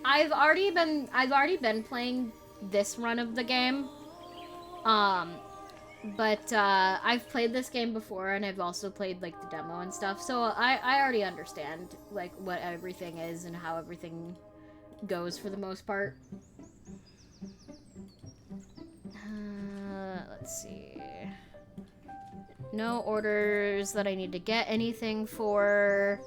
I've already been playing this run of the game. But I've played this game before, and I've also played, like, the demo and stuff, so I already understand, like, what everything is and how everything goes for the most part. Let's see. No orders that I need to get anything for.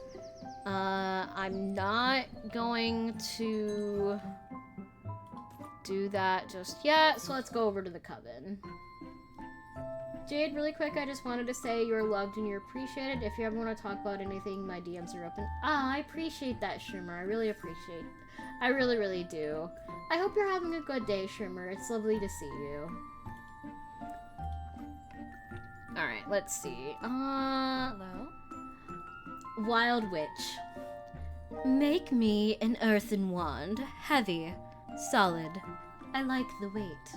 I'm not going to do that just yet, so let's go over to the coven. Jade, really quick, I just wanted to say you're loved and you're appreciated. If you ever want to talk about anything, my DMs are open. Ah, I appreciate that, Shimmer. I really appreciate it. I really, really do. I hope you're having a good day, Shimmer. It's lovely to see you. Alright, let's see. Hello? Wild Witch. Make me an earthen wand. Heavy. Solid. I like the weight.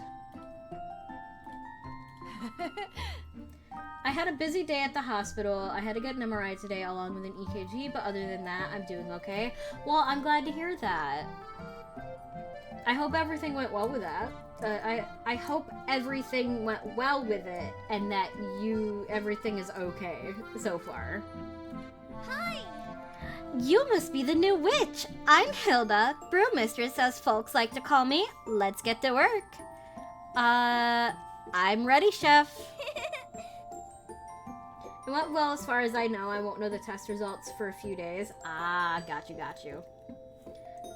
I had a busy day at the hospital. I had to get an MRI today along with an EKG, but other than that, I'm doing okay. Well, I'm glad to hear that. I hope everything went well with that. I hope everything went well with it, and that everything is okay so far. Hi! You must be the new witch. I'm Hilda, brewmistress as folks like to call me. Let's get to work. I'm ready, chef. It went well as far as I know. I won't know the test results for a few days. Ah, got you.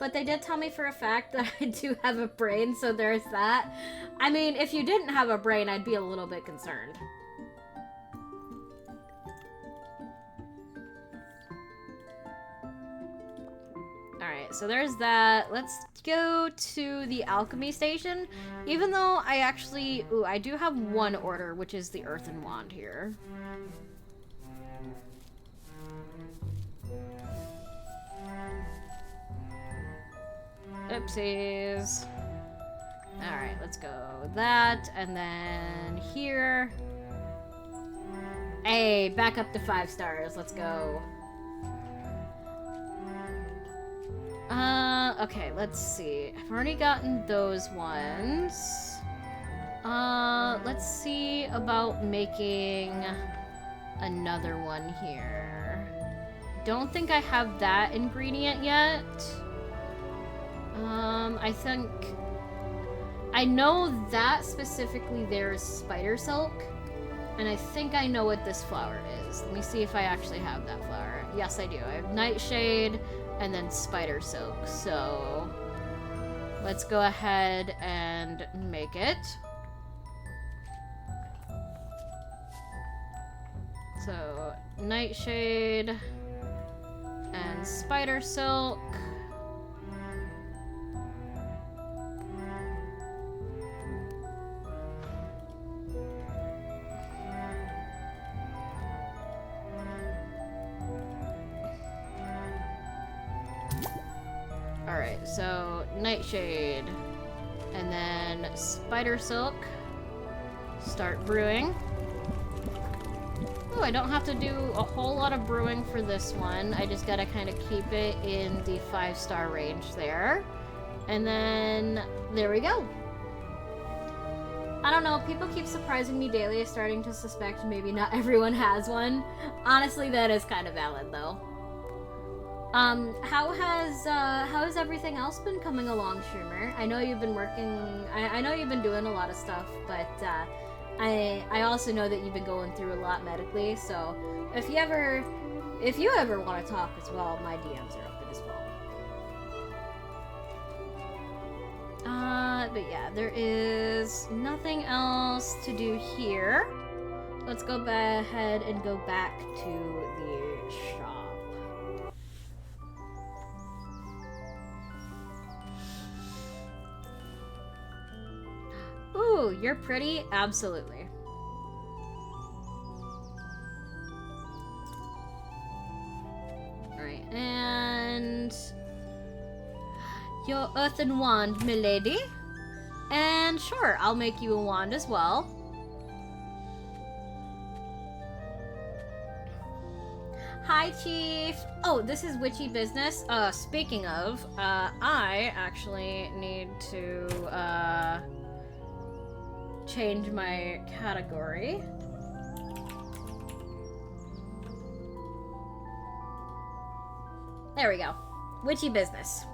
But they did tell me for a fact that I do have a brain, so there's that. I mean, if you didn't have a brain, I'd be a little bit concerned. Alright, so there's that. Let's go to the alchemy station. Even though I actually... Ooh, I do have one order, which is the earthen wand here. Oopsies. Alright, let's go that, and then here. Hey, back up to 5 stars. Let's go. Okay, let's see. I've already gotten those ones. Let's see about making another one here. Don't think I have that ingredient yet. I think... I know that specifically there is spider silk, and I think I know what this flower is. Let me see if I actually have that flower. Yes, I do. I have nightshade, and then spider silk, so let's go ahead and make it. So, nightshade and spider silk. Alright, so nightshade and then spider silk. Start brewing. Oh, I don't have to do a whole lot of brewing for this one. I just gotta kind of keep it in the 5-star range there. And then, there we go. I don't know, people keep surprising me daily, starting to suspect maybe not everyone has one. Honestly, that is kind of valid, though. How has everything else been coming along, Schumer? I know you've been working, I know you've been doing a lot of stuff, but, I also know that you've been going through a lot medically, so if you ever want to talk as well, my DMs are open as well. But yeah, there is nothing else to do here. Let's go ahead and go back to the shop. Ooh, you're pretty? Absolutely. Alright, and... your earthen wand, milady. And sure, I'll make you a wand as well. Hi, Chief. Oh, this is witchy business. Speaking of, I actually need to, change my category. There we go. Witchy business.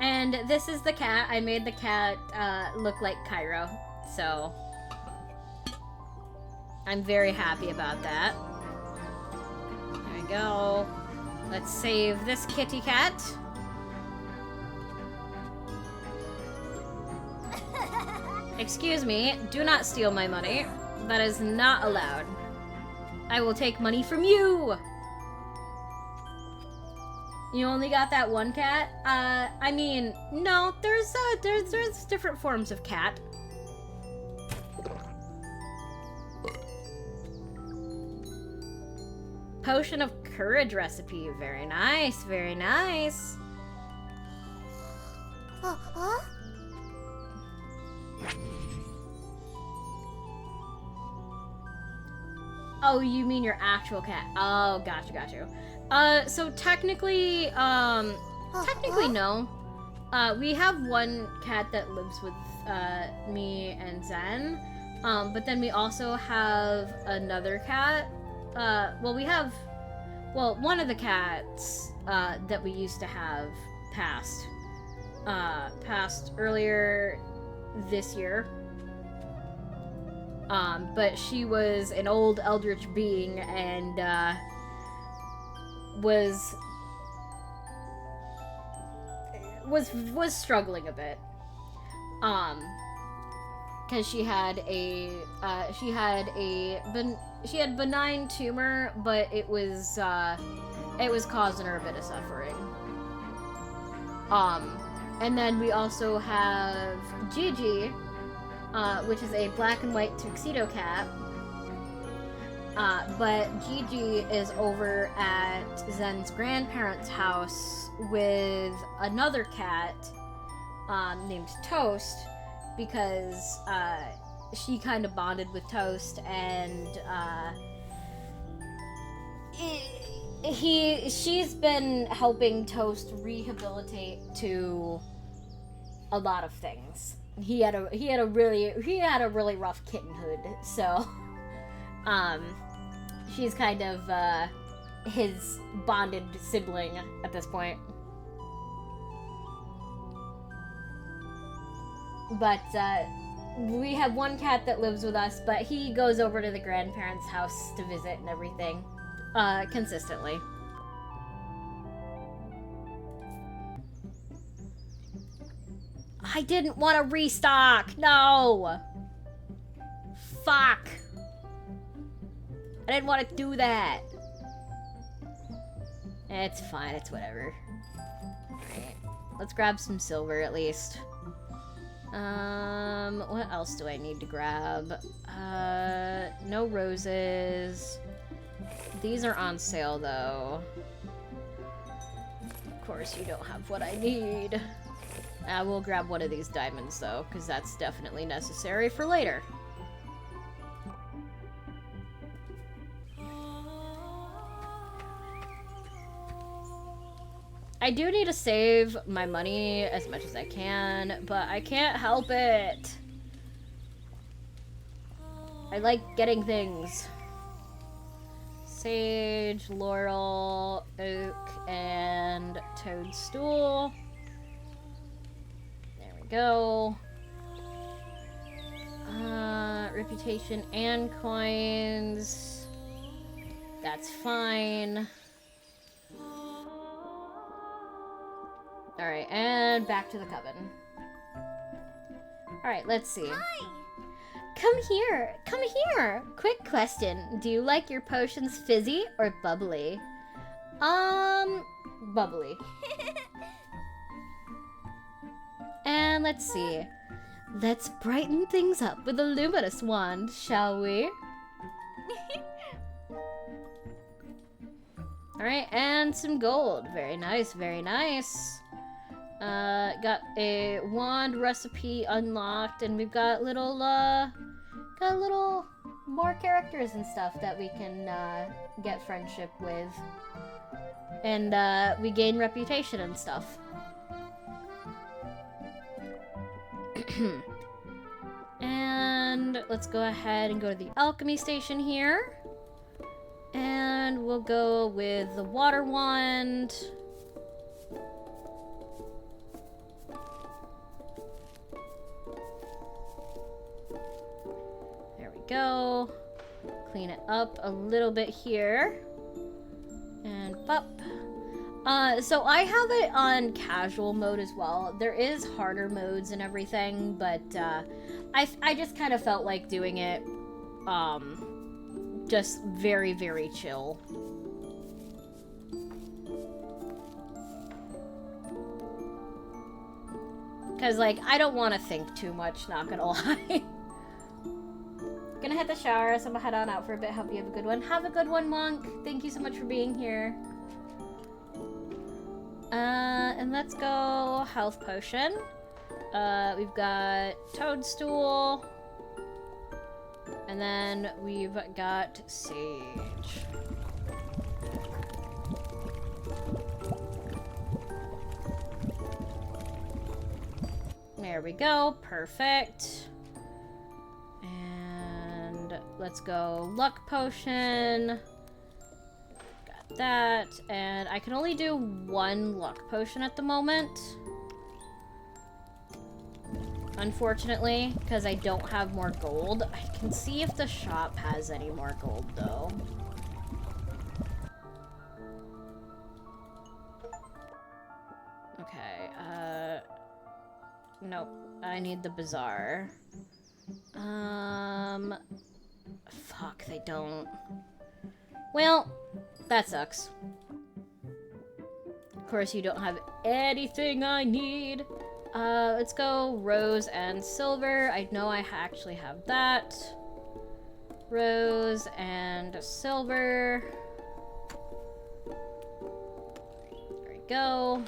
And this is the cat. I made the cat look like Cairo, so I'm very happy about that. There we go. Let's save this kitty cat. Excuse me, do not steal my money. That is not allowed. I will take money from you! You only got that one cat? I mean, no, there's different forms of cat. Potion of courage recipe. Very nice, very nice. Oh, you mean your actual cat? Oh, gotcha. So technically, no. We have one cat that lives with me and Zen. But then we also have another cat. One of the cats that we used to have passed earlier this year. But she was an old eldritch being and was struggling a bit. Because she had benign tumor, but it was causing her a bit of suffering. And then we also have Gigi, which is a black and white tuxedo cat. But Gigi is over at Zen's grandparents' house with another cat named Toast, because she kind of bonded with Toast, and she's been helping Toast rehabilitate to a lot of things. He had a really rough kittenhood, so she's kind of his bonded sibling at this point. But we have one cat that lives with us, but he goes over to the grandparents' house to visit and everything consistently. I didn't want to restock. No. Fuck. I didn't want to do that. It's fine. It's whatever. Alright. Let's grab some silver at least. What else do I need to grab? No roses. These are on sale, though. Of course, you don't have what I need. I will grab one of these diamonds, though, because that's definitely necessary for later. I do need to save my money as much as I can, but I can't help it. I like getting things. Sage, laurel, oak, and toadstool. There we go. Reputation and coins. That's fine. Alright, and back to the coven. Alright, let's see. Hi! Come here! Quick question. Do you like your potions fizzy or bubbly? Bubbly. And let's see. Let's brighten things up with a luminous wand, shall we? Alright, and some gold. Very nice, very nice. Got a wand recipe unlocked, and we've got little more characters and stuff that we can, get friendship with. And, we gain reputation and stuff. And let's go ahead and go to the alchemy station here. And we'll go with the water wand. There we go. Clean it up a little bit here. And pop. So I have it on casual mode as well. There is harder modes and everything, but I just kind of felt like doing it just very, very chill. Because, like, I don't want to think too much, not gonna lie. Gonna hit the shower, so I'm gonna head on out for a bit. Hope you have a good one. Have a good one, Monk. Thank you so much for being here. And let's go health potion. We've got toadstool. And then we've got sage. There we go. Perfect. And let's go luck potion. Got that. And I can only do one luck potion at the moment. Unfortunately, because I don't have more gold. I can see if the shop has any more gold, though. Okay, nope. I need the bazaar. Fuck, they don't. Well, that sucks. Of course, you don't have anything I need. Let's go rose and silver. I know I actually have that. Rose and silver. There we go.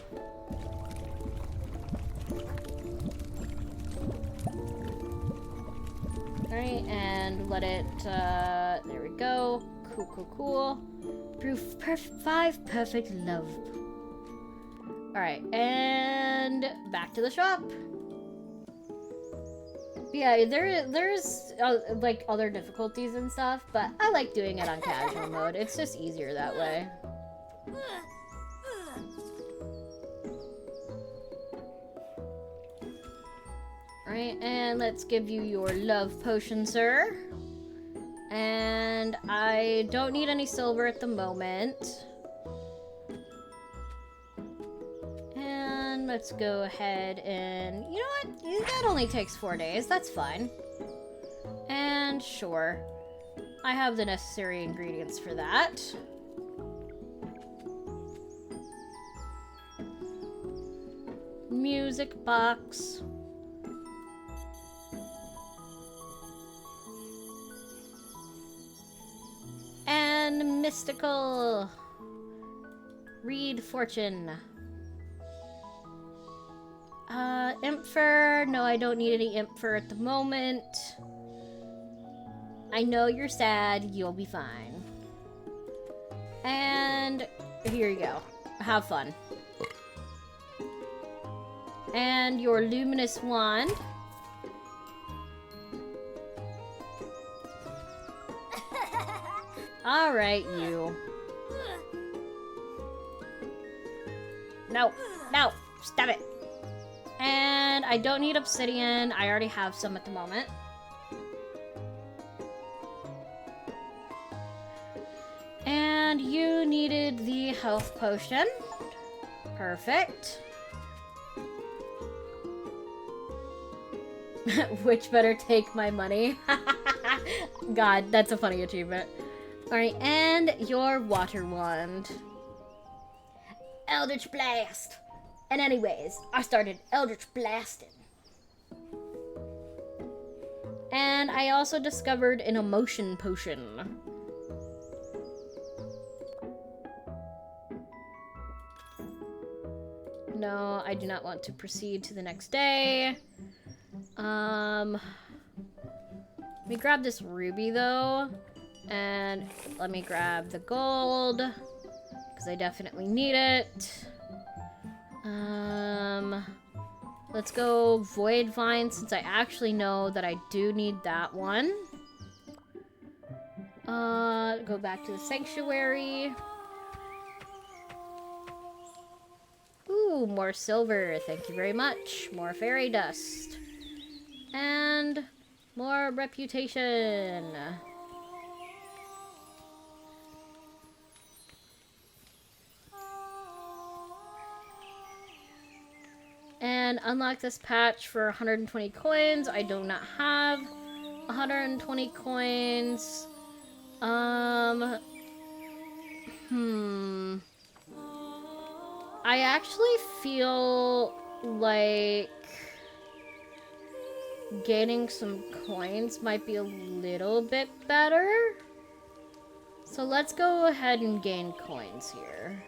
Alright, and let it, there we go. Cool, cool, cool. Proof 5 perfect love. Alright, and back to the shop. Yeah, there's like other difficulties and stuff, but I like doing it on casual mode. It's just easier that way. Alright, and let's give you your love potion, sir. And I don't need any silver at the moment. And let's go ahead and... You know what? That only takes 4 days. That's fine. And sure. I have the necessary ingredients for that. Music box. And mystical. Read fortune. Imp fur. No, I don't need any imp fur at the moment. I know you're sad. You'll be fine. And here you go. Have fun. And your luminous wand. Alright, you. No, no, stop it. And I don't need obsidian. I already have some at the moment. And you needed the health potion. Perfect. Which better take my money? God, that's a funny achievement. Alright, and your water wand. Eldritch Blast. And anyways, I started Eldritch Blasting. And I also discovered an emotion potion. No, I do not want to proceed to the next day. Let me grab this ruby though. And let me grab the gold, because I definitely need it. Let's go Void Vine, since I actually know that I do need that one. Go back to the Sanctuary. Ooh, more silver, thank you very much. More fairy dust. And more reputation. And unlock this patch for 120 coins. I do not have 120 coins. I actually feel like gaining some coins might be a little bit better. So let's go ahead and gain coins here.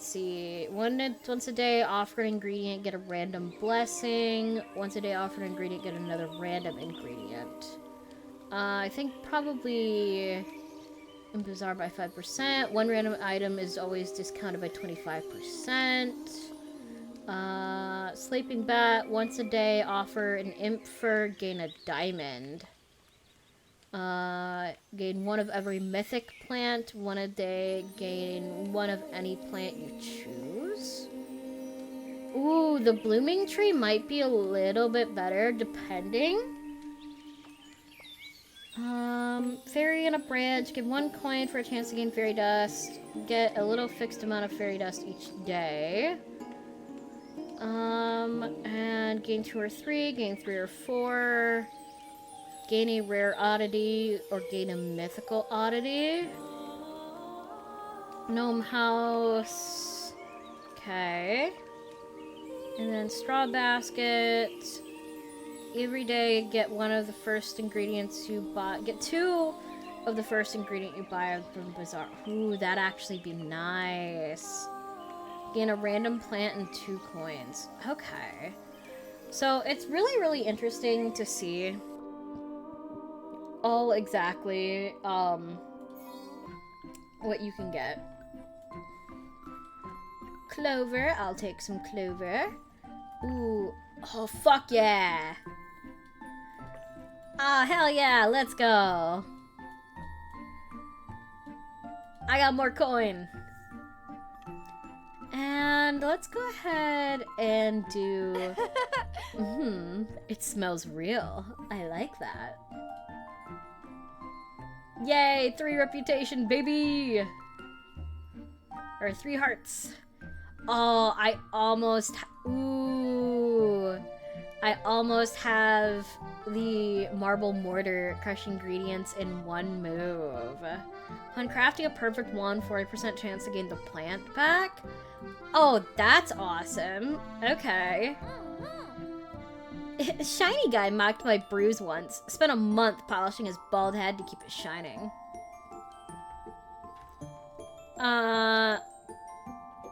let's see. Once a day, offer an ingredient, get a random blessing. Once a day, offer an ingredient, get another random ingredient. I think probably in Bazaar by 5%. One random item is always discounted by 25%. Sleeping Bat, once a day, offer an imp fur, gain a diamond. Gain one of every mythic plant. One a day, gain one of any plant you choose. Ooh, the blooming tree might be a little bit better, depending. Fairy in a branch. Give 1 coin for a chance to gain fairy dust. Get a little fixed amount of fairy dust each day. And gain 2 or 3, gain 3 or 4. Gain a rare oddity or gain a mythical oddity. Gnome house. Okay. And then straw basket. Every day, get one of the first ingredients you buy. Get 2 of the first ingredient you buy from Bazaar. Ooh, that'd actually be nice. Gain a random plant and 2 coins. Okay. So it's really, really interesting to see all exactly what you can get. Clover. I'll take some clover. Ooh. Oh, fuck yeah. Oh, hell yeah. Let's go. I got more coin. And let's go ahead and do... it smells real. I like that. Yay, 3 reputation, baby! Or 3 hearts. Oh, I almost... Ooh. I almost have the marble mortar crush ingredients in 1 move. Upon crafting a perfect wand, 40% chance to gain the plant back. Oh, that's awesome. Okay. Shiny guy mocked my bruise once. Spent a month polishing his bald head to keep it shining.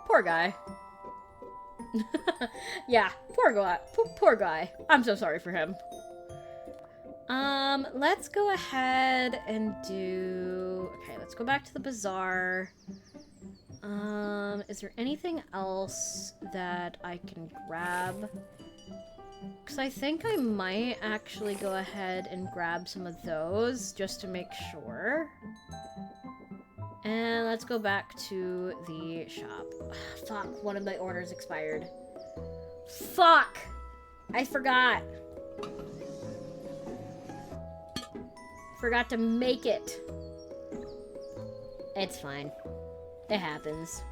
Poor guy. Yeah, poor guy. Poor guy. I'm so sorry for him. Let's go ahead and do... Okay, let's go back to the bazaar. Is there anything else that I can grab? Because I think I might actually go ahead and grab some of those just to make sure. And let's go back to the shop. Fuck, one of my orders expired. Fuck! I forgot. Forgot to make it. It's fine. It happens.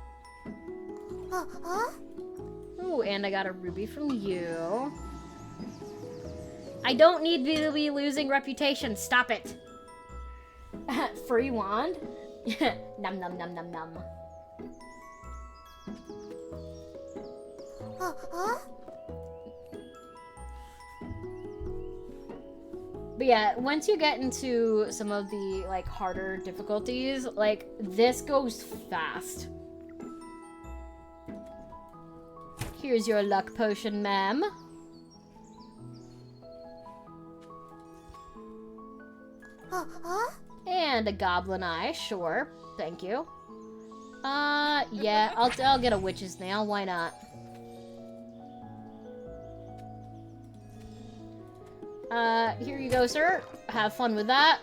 Ooh, and I got a ruby from you. I don't need to be losing reputation. Stop it. Free wand? Num num num num num. But yeah, once you get into some of the like harder difficulties, like this goes fast. Here's your luck potion, ma'am. And a goblin eye, sure. Thank you. Yeah, I'll get a witch's nail, why not? Here you go, sir. Have fun with that.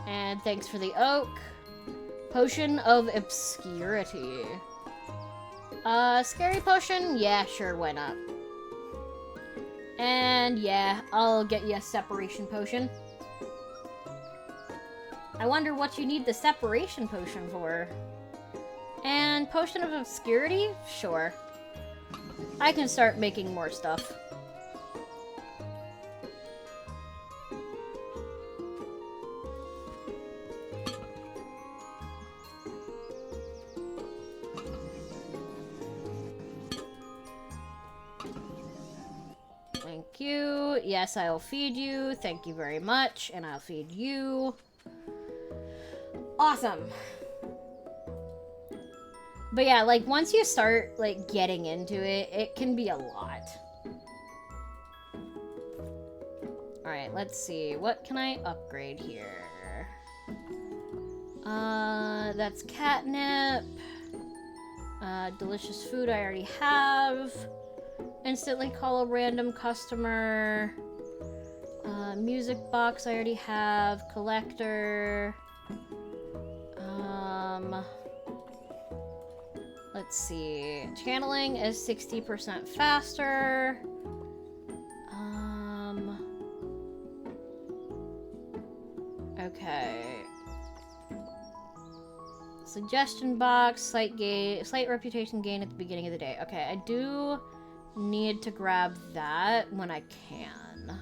And thanks for the oak. Potion of obscurity. Scary potion? Yeah, sure, why not? And yeah, I'll get you a separation potion. I wonder what you need the separation potion for. And potion of obscurity? Sure. I can start making more stuff. Thank you. Yes, I'll feed you. Thank you very much. And I'll feed you. Awesome. But yeah, like, once you start, like, getting into it, it can be a lot. Alright, let's see. What can I upgrade here? That's catnip. Delicious food I already have. Instantly call a random customer. Music box I already have. Collector. Let's see. Channeling is 60% faster. Okay. Suggestion box, slight reputation gain at the beginning of the day. Okay, I do need to grab that when I can.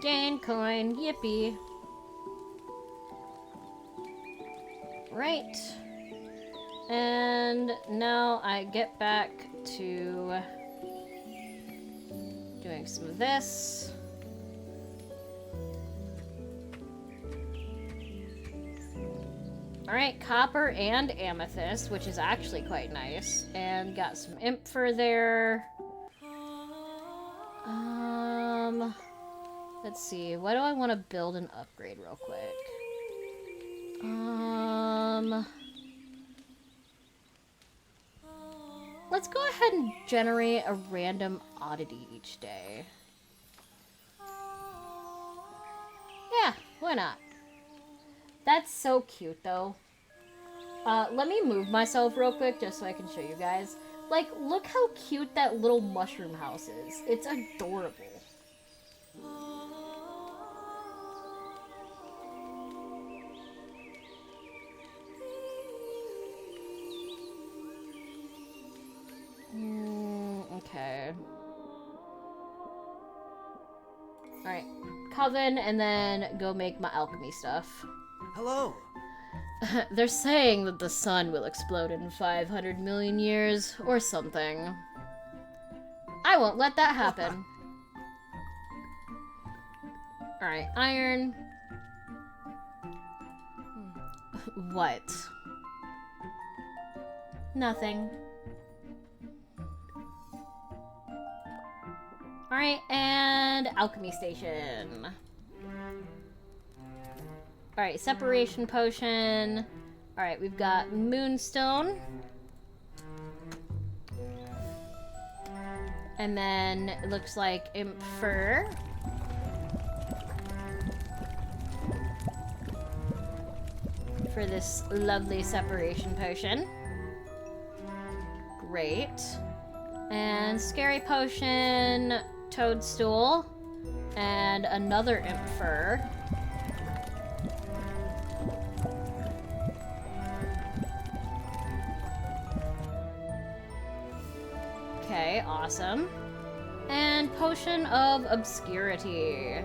Gain coin, yippee. Right. And now I get back to doing some of this. Alright, copper and amethyst, which is actually quite nice. And got some imp fur there. Let's see, what do I want to build and upgrade real quick? Let's go ahead and generate a random oddity each day. Yeah, why not? That's so cute, though. Let me move myself real quick just so I can show you guys. Like, look how cute that little mushroom house is. It's adorable. Okay. Alright. Coven, and then go make my alchemy stuff. Hello. They're saying that the sun will explode in 500 million years, or something. I won't let that happen. Alright, iron. What? Nothing. Alright, and alchemy station. Alright, separation potion. Alright, we've got moonstone. And then it looks like imp fur. For this lovely separation potion. Great. And scary potion, toadstool, and another imp fur. Okay, awesome. And potion of obscurity.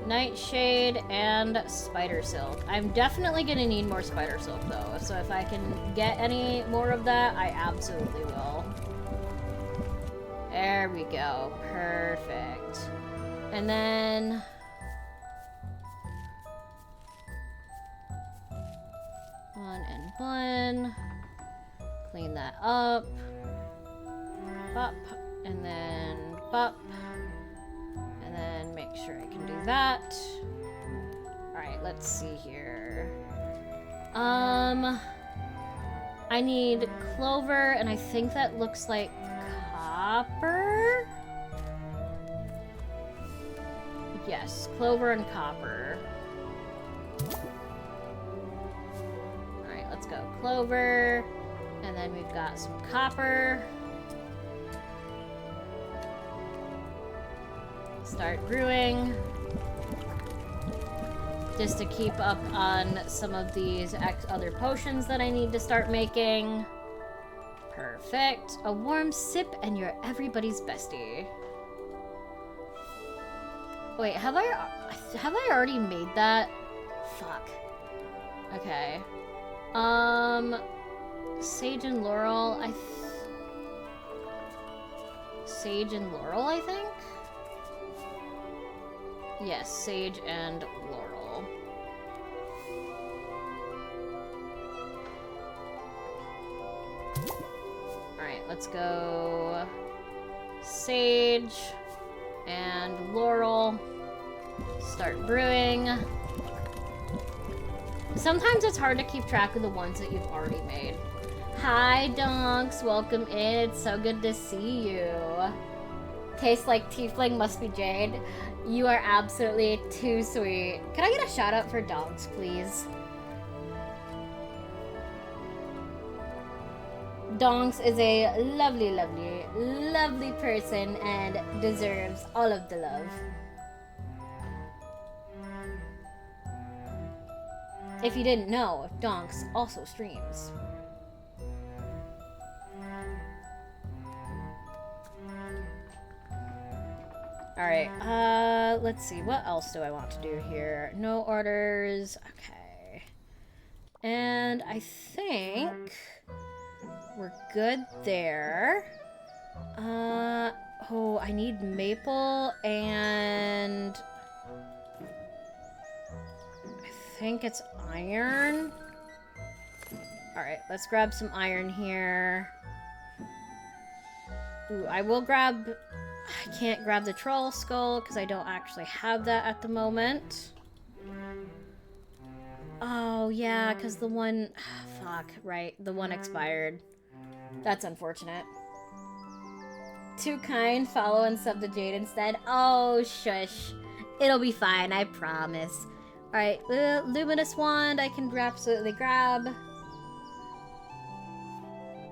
Nightshade and spider silk. I'm definitely gonna need more spider silk though, so if I can get any more of that, I absolutely will. There we go. Perfect. And then... one and one. Clean that up. Bop. And then bop. And then make sure I can do that. Alright, let's see here. I need clover, and I think that looks like copper? Yes, clover and copper. Alright, let's go. Clover. And then we've got some copper. Start brewing. Just to keep up on some of these other potions that I need to start making. Perfect. A warm sip and you're everybody's bestie. Wait, have I already made that? Fuck. Okay. Sage and laurel. Sage and Laurel, I think? Yes, Sage and Laurel. Alright, let's go Sage and Laurel. Start brewing. Sometimes it's hard to keep track of the ones that you've already made. Hi, Donks. Welcome in. It's so good to see you. Tastes like tiefling, must be Jade. You are absolutely too sweet. Can I get a shout out for Donks, please? Donks is a lovely, lovely, lovely person and deserves all of the love. If you didn't know, Donks also streams. Alright, let's see. What else do I want to do here? No orders. Okay. And I think we're good there. Oh, I need maple and I think it's iron. Alright, let's grab some iron here. Ooh, I will grab... I can't grab the troll skull because I don't actually have that at the moment. Oh, yeah, because the one... fuck, right. The one expired. That's unfortunate. Too kind. Follow and sub the Jade instead. Oh, shush. It'll be fine, I promise. Alright, luminous wand I can absolutely grab.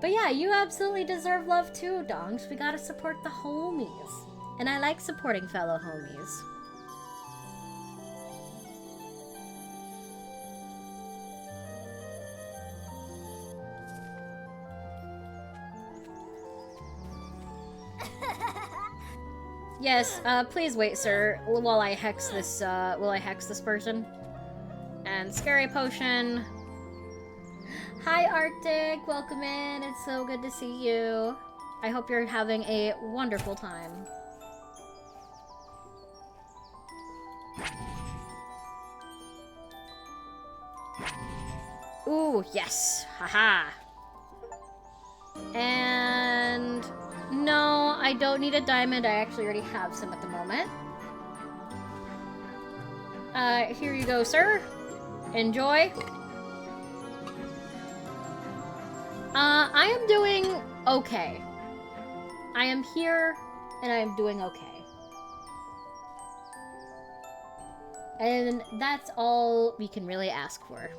But yeah, you absolutely deserve love too, Dongs. We gotta support the homies. And I like supporting fellow homies. Yes, please wait, sir, while I hex this person. And scary potion. Hi, Arctic. Welcome in. It's so good to see you. I hope you're having a wonderful time. Ooh, yes. Haha. And no, I don't need a diamond. I actually already have some at the moment. Here you go, sir. Enjoy. I am doing okay. I am here, and I am doing okay. And that's all we can really ask for.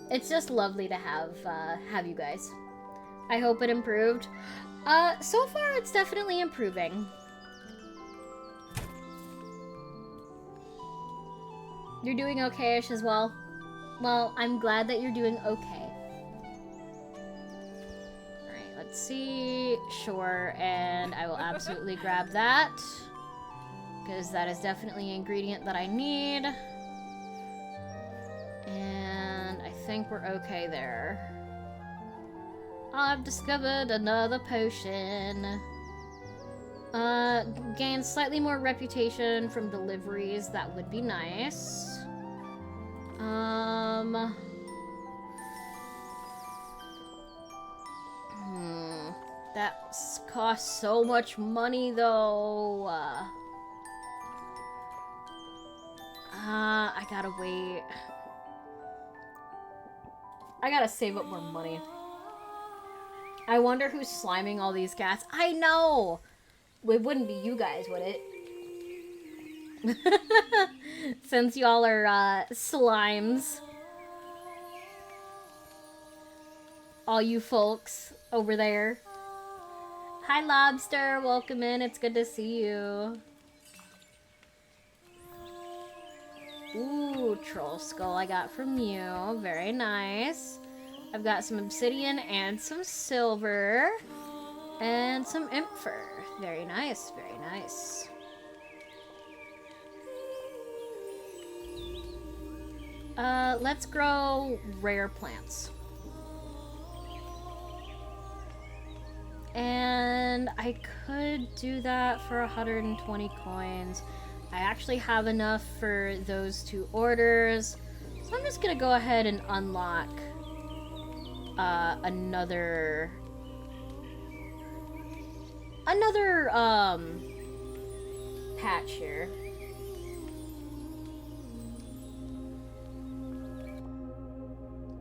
It's just lovely to have you guys. I hope it improved. So far it's definitely improving. You're doing okay-ish as well? Well, I'm glad that you're doing okay. Alright, let's see. Sure, and I will absolutely grab that. Because that is definitely an ingredient that I need. And I think we're okay there. I've discovered another potion. Gain slightly more reputation from deliveries. That would be nice. That costs so much money, though. I gotta wait. I gotta save up more money. I wonder who's sliming all these cats. I know! It wouldn't be you guys, would it? Since y'all are, slimes. All you folks over there. Hi, Lobster. Welcome in. It's good to see you. Ooh, troll skull I got from you. Very nice. I've got some obsidian and some silver. And some imp fur. Very nice, very nice. Let's grow rare plants. And I could do that for 120 coins. I actually have enough for those 2 orders. So I'm just gonna go ahead and unlock another patch here.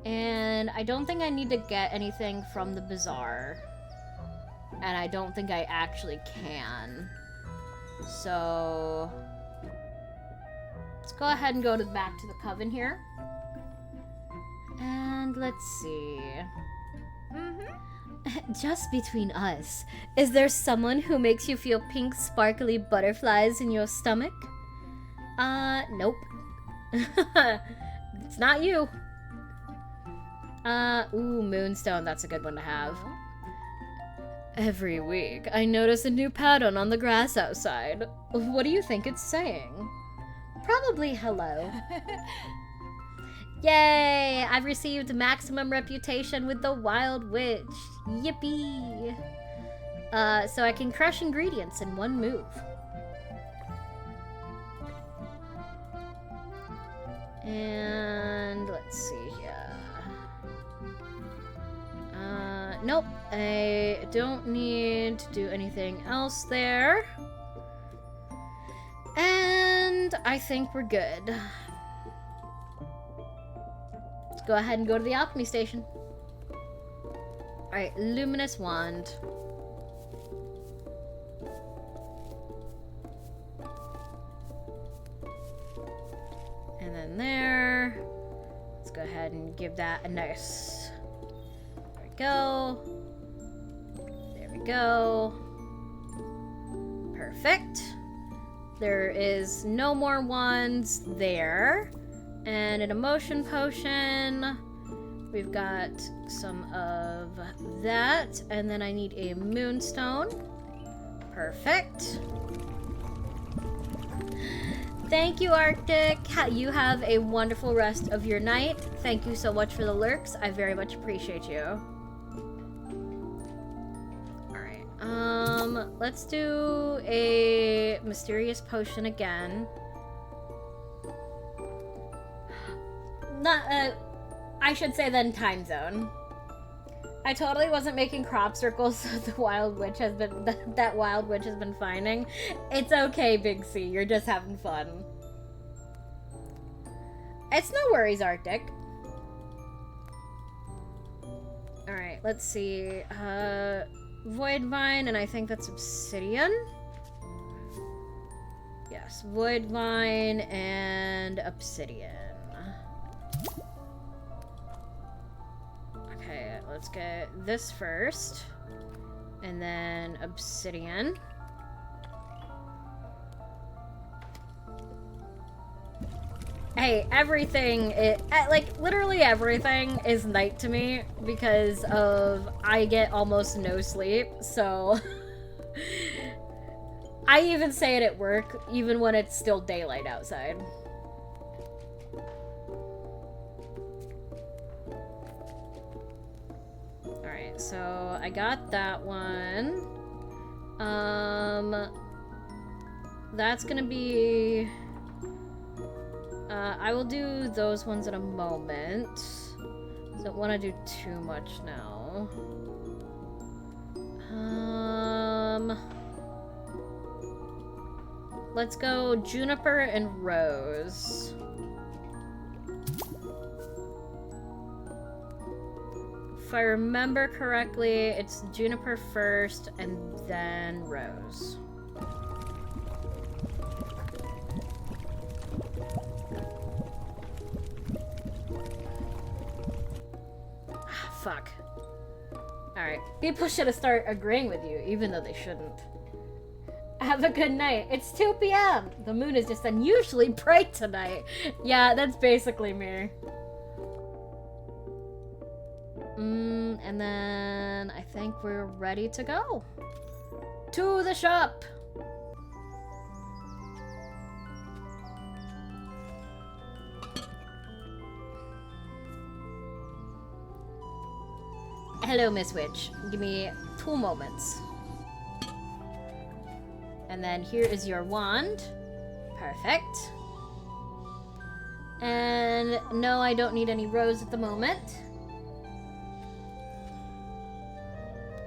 And I don't think I need to get anything from the bazaar. And I don't think I actually can. So let's go ahead and go back to the coven here. And let's see. Just between us, is there someone who makes you feel pink sparkly butterflies in your stomach? Nope. It's not you. Ooh, Moonstone, that's a good one to have. Every week, I notice a new pattern on the grass outside. What do you think it's saying? Probably hello. Yay! I've received maximum reputation with the Wild Witch. Yippee! So I can crush ingredients in one move. And let's see here. Nope. I don't need to do anything else there. And I think we're good. Let's go ahead and go to the alchemy station. Alright, luminous wand. And then there. Let's go ahead and give that a nice... There we go. There we go. Perfect. There is no more wands there. And an emotion potion. We've got some of that. And then I need a moonstone. Perfect. Thank you, Arctic. You have a wonderful rest of your night. Thank you so much for the lurks. I very much appreciate you. Alright, let's do a mysterious potion again. Not, I should say then time zone. I totally wasn't making crop circles that the Wild Witch has been that Wild Witch has been finding. It's okay, Big C. You're just having fun. It's no worries, Arctic. All right, let's see. Void Vine, and I think that's obsidian. Yes, Void Vine and obsidian. Okay, let's get this first. And then obsidian. Hey, everything, like, literally everything is night to me because of I get almost no sleep, so... I even say it at work, even when it's still daylight outside. Alright, so I got that one. That's gonna be... I will do those ones in a moment. Don't want to do too much now. Let's go juniper and rose. If I remember correctly, it's juniper first and then rose. Fuck. Alright. People should have started agreeing with you, even though they shouldn't. Have a good night. It's 2 p.m. The moon is just unusually bright tonight. Yeah, that's basically me. And then I think we're ready to go. To the shop! hello, Miss Witch. Give me 2 moments. And then here is your wand. Perfect. And no, I don't need any rose at the moment.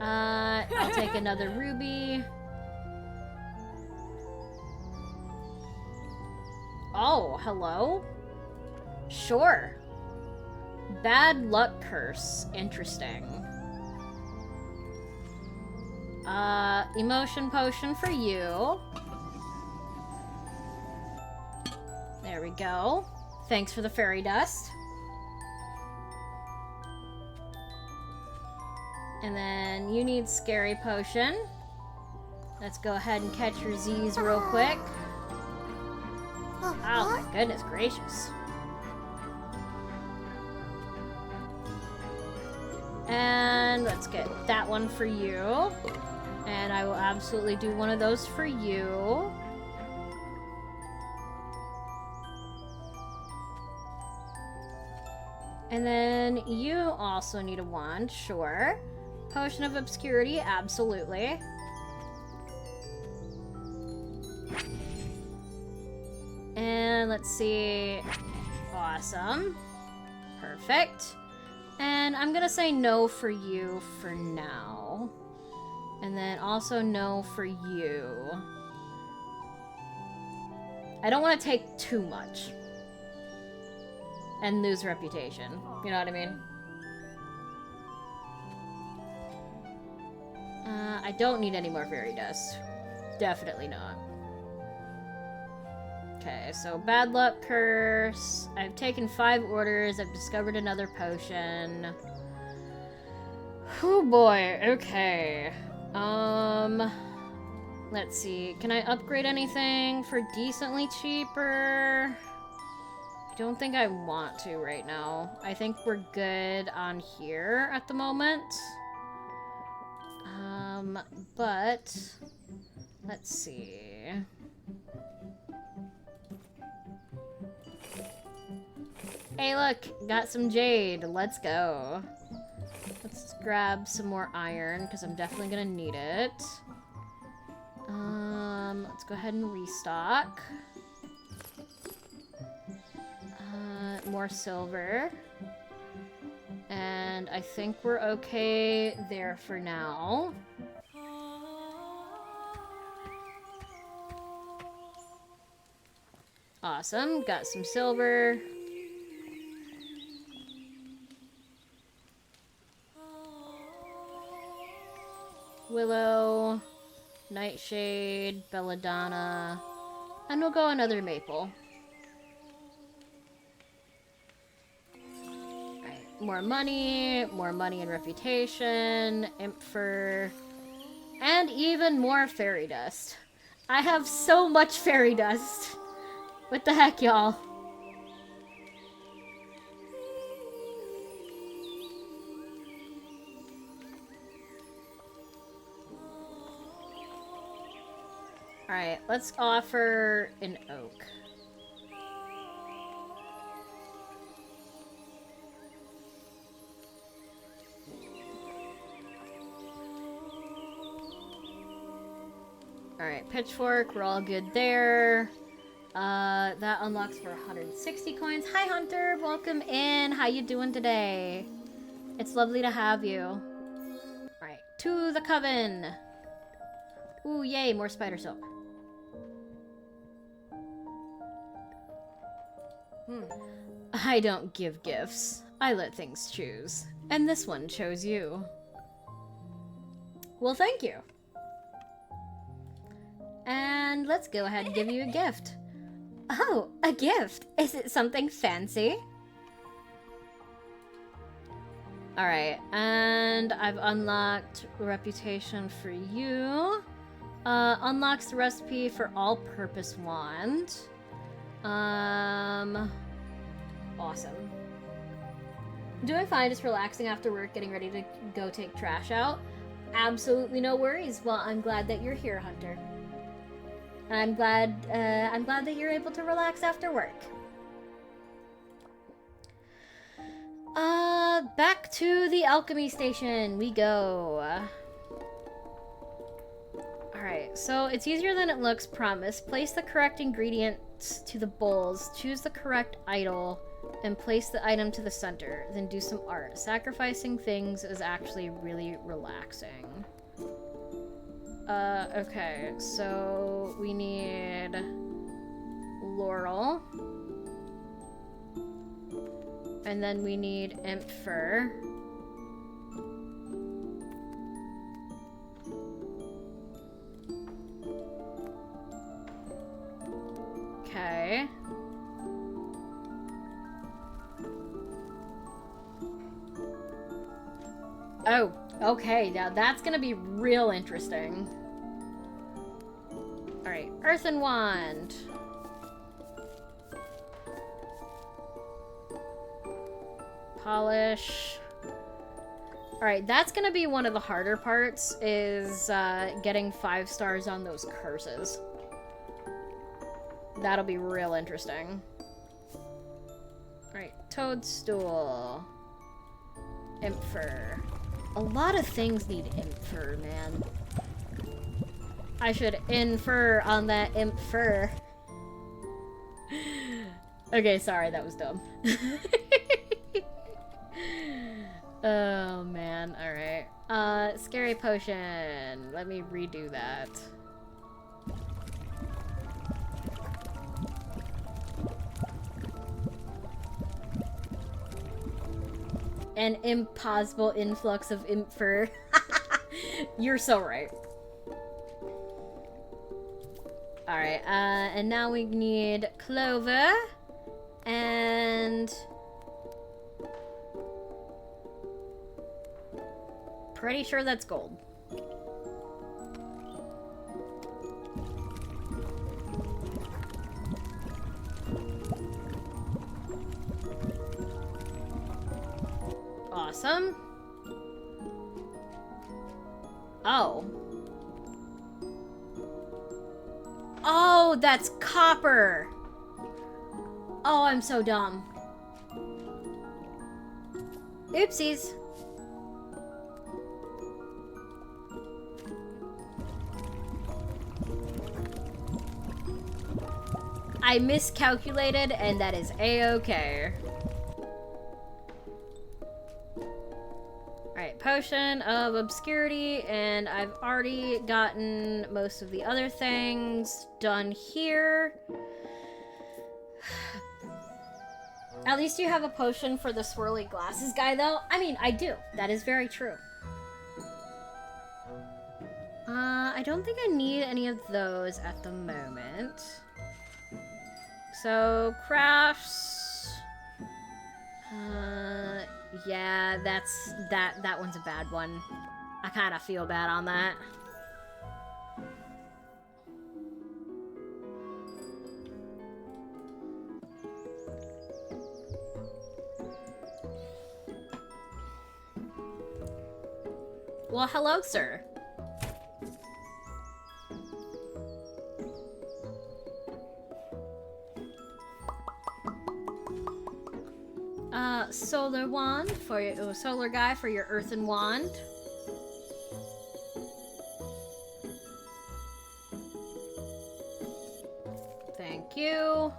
I'll take another ruby. Oh, hello? Sure. Bad luck curse. Interesting. Emotion potion for you. There we go. Thanks for the fairy dust. And then you need scary potion. Let's go ahead and catch your Z's real quick. Oh my goodness gracious. And let's get that one for you. And I will absolutely do one of those for you. And then you also need a wand, sure. Potion of Obscurity, absolutely. And let's see. Awesome. Perfect. And I'm gonna say no for you for now. And then also no for you. I don't want to take too much. And lose reputation. You know what I mean? I don't need any more fairy dust. Definitely not. Okay, so bad luck curse. I've taken 5 orders. I've discovered another potion. Oh boy, okay. Let's see. Can I upgrade anything for decently cheaper? I don't think I want to right now. I think we're good on here at the moment. But let's see. Hey, look, got some jade. Let's go. Let's grab some more iron because I'm definitely gonna need it. Let's go ahead and restock. More silver. And I think we're okay there for now. Awesome, got some silver. Willow, Nightshade, Belladonna, and we'll go another maple. Alright, more money and reputation, imp fur, and even more fairy dust. I have so much fairy dust. What the heck, y'all? Alright, let's offer an oak. Alright, pitchfork, we're all good there. That unlocks for 160 coins. Hi, Hunter, welcome in. How you doing today? It's lovely to have you. Alright, to the coven. Ooh, yay, more spider silk. I don't give gifts. I let things choose. And this one chose you. Well, thank you. And let's go ahead and give you a gift. Oh, a gift. Is it something fancy? Alright, and I've unlocked reputation for you. Unlocks the recipe for all-purpose wand. Awesome. Doing fine, just relaxing after work, getting ready to go take trash out. Absolutely no worries. Well, I'm glad that you're here, Hunter. I'm glad that you're able to relax after work. Back to the alchemy station we go. Alright, so it's easier than it looks, promise. Place the correct ingredients to the bowls, choose the correct idol, and place the item to the center. Then do some art. Sacrificing things is actually really relaxing. Okay, so we need Laurel. And then we need Imp Fur. Okay. Oh, okay, now that's gonna be real interesting. Alright, Earthen Wand. Polish. Alright, that's gonna be one of the harder parts, is getting 5 stars on those curses. That'll be real interesting. Alright, Toadstool. Imp Fur. A lot of things need Imp Fur, man. I should infer on that Imp Fur. Okay, sorry, that was dumb. Oh, man. Alright. Scary Potion. Let me redo that. An impossible influx of Imp Fur. You're so right. Alright, and now we need Clover. And... pretty sure that's gold. Awesome. Oh. Oh, that's copper. Oh, I'm so dumb. Oopsies. I miscalculated, and that is a-okay. Alright, Potion of Obscurity, and I've already gotten most of the other things done here. At least you have a potion for the swirly glasses guy, though. I mean, I do. That is very true. I don't think I need any of those at the moment. So, crafts... yeah, that one's a bad one. I kind of feel bad on that. Well, hello, sir. Solar wand for your solar guy for your earthen wand. Thank you.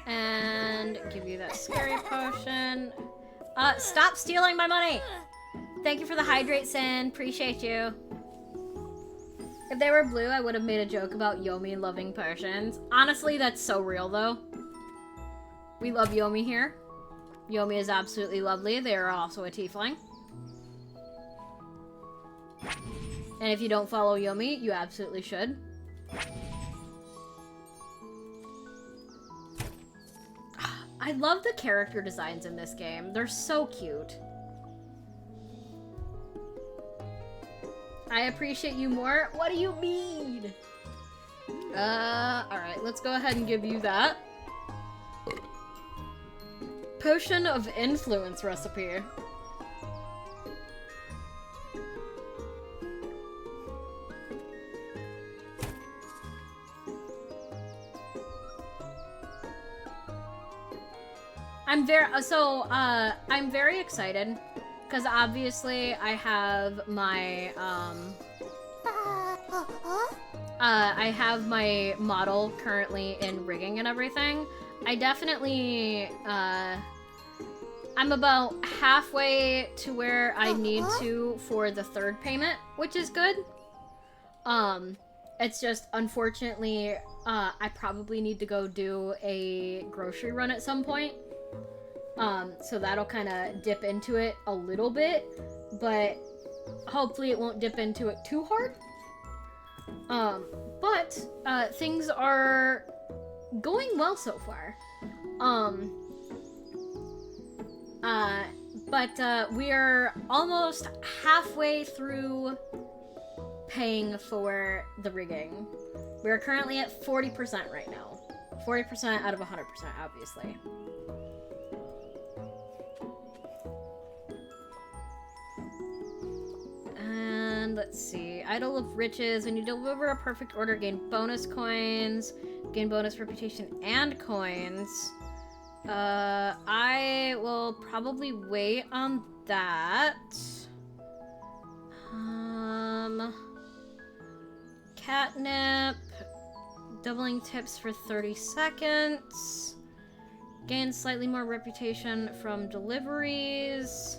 And give you that scary potion. Stop stealing my money! Thank you for the hydrate, Sin. Appreciate you. If they were blue, I would have made a joke about Yomi loving potions. Honestly, that's so real, though. We love Yomi here. Yomi is absolutely lovely. They are also a tiefling. And if you don't follow Yomi, you absolutely should. I love the character designs in this game. They're so cute. I appreciate you more. What do you mean? Alright, let's go ahead and give you that. Potion of Influence recipe. I'm very excited because obviously I have my I have my model currently in rigging and everything. I definitely I'm about halfway to where I need to for the third payment, which is good. It's just unfortunately I probably need to go do a grocery run at some point. So that'll kind of dip into it a little bit, but hopefully it won't dip into it too hard. But things are going well so far. But we are almost halfway through paying for the rigging. We're currently at 40% right now. 40% out of 100%, obviously. And let's see. Idol of Riches. When you deliver a perfect order, gain bonus coins, gain bonus reputation and coins. I will probably wait on that. Catnip. Doubling tips for 30 seconds. Gain slightly more reputation from deliveries.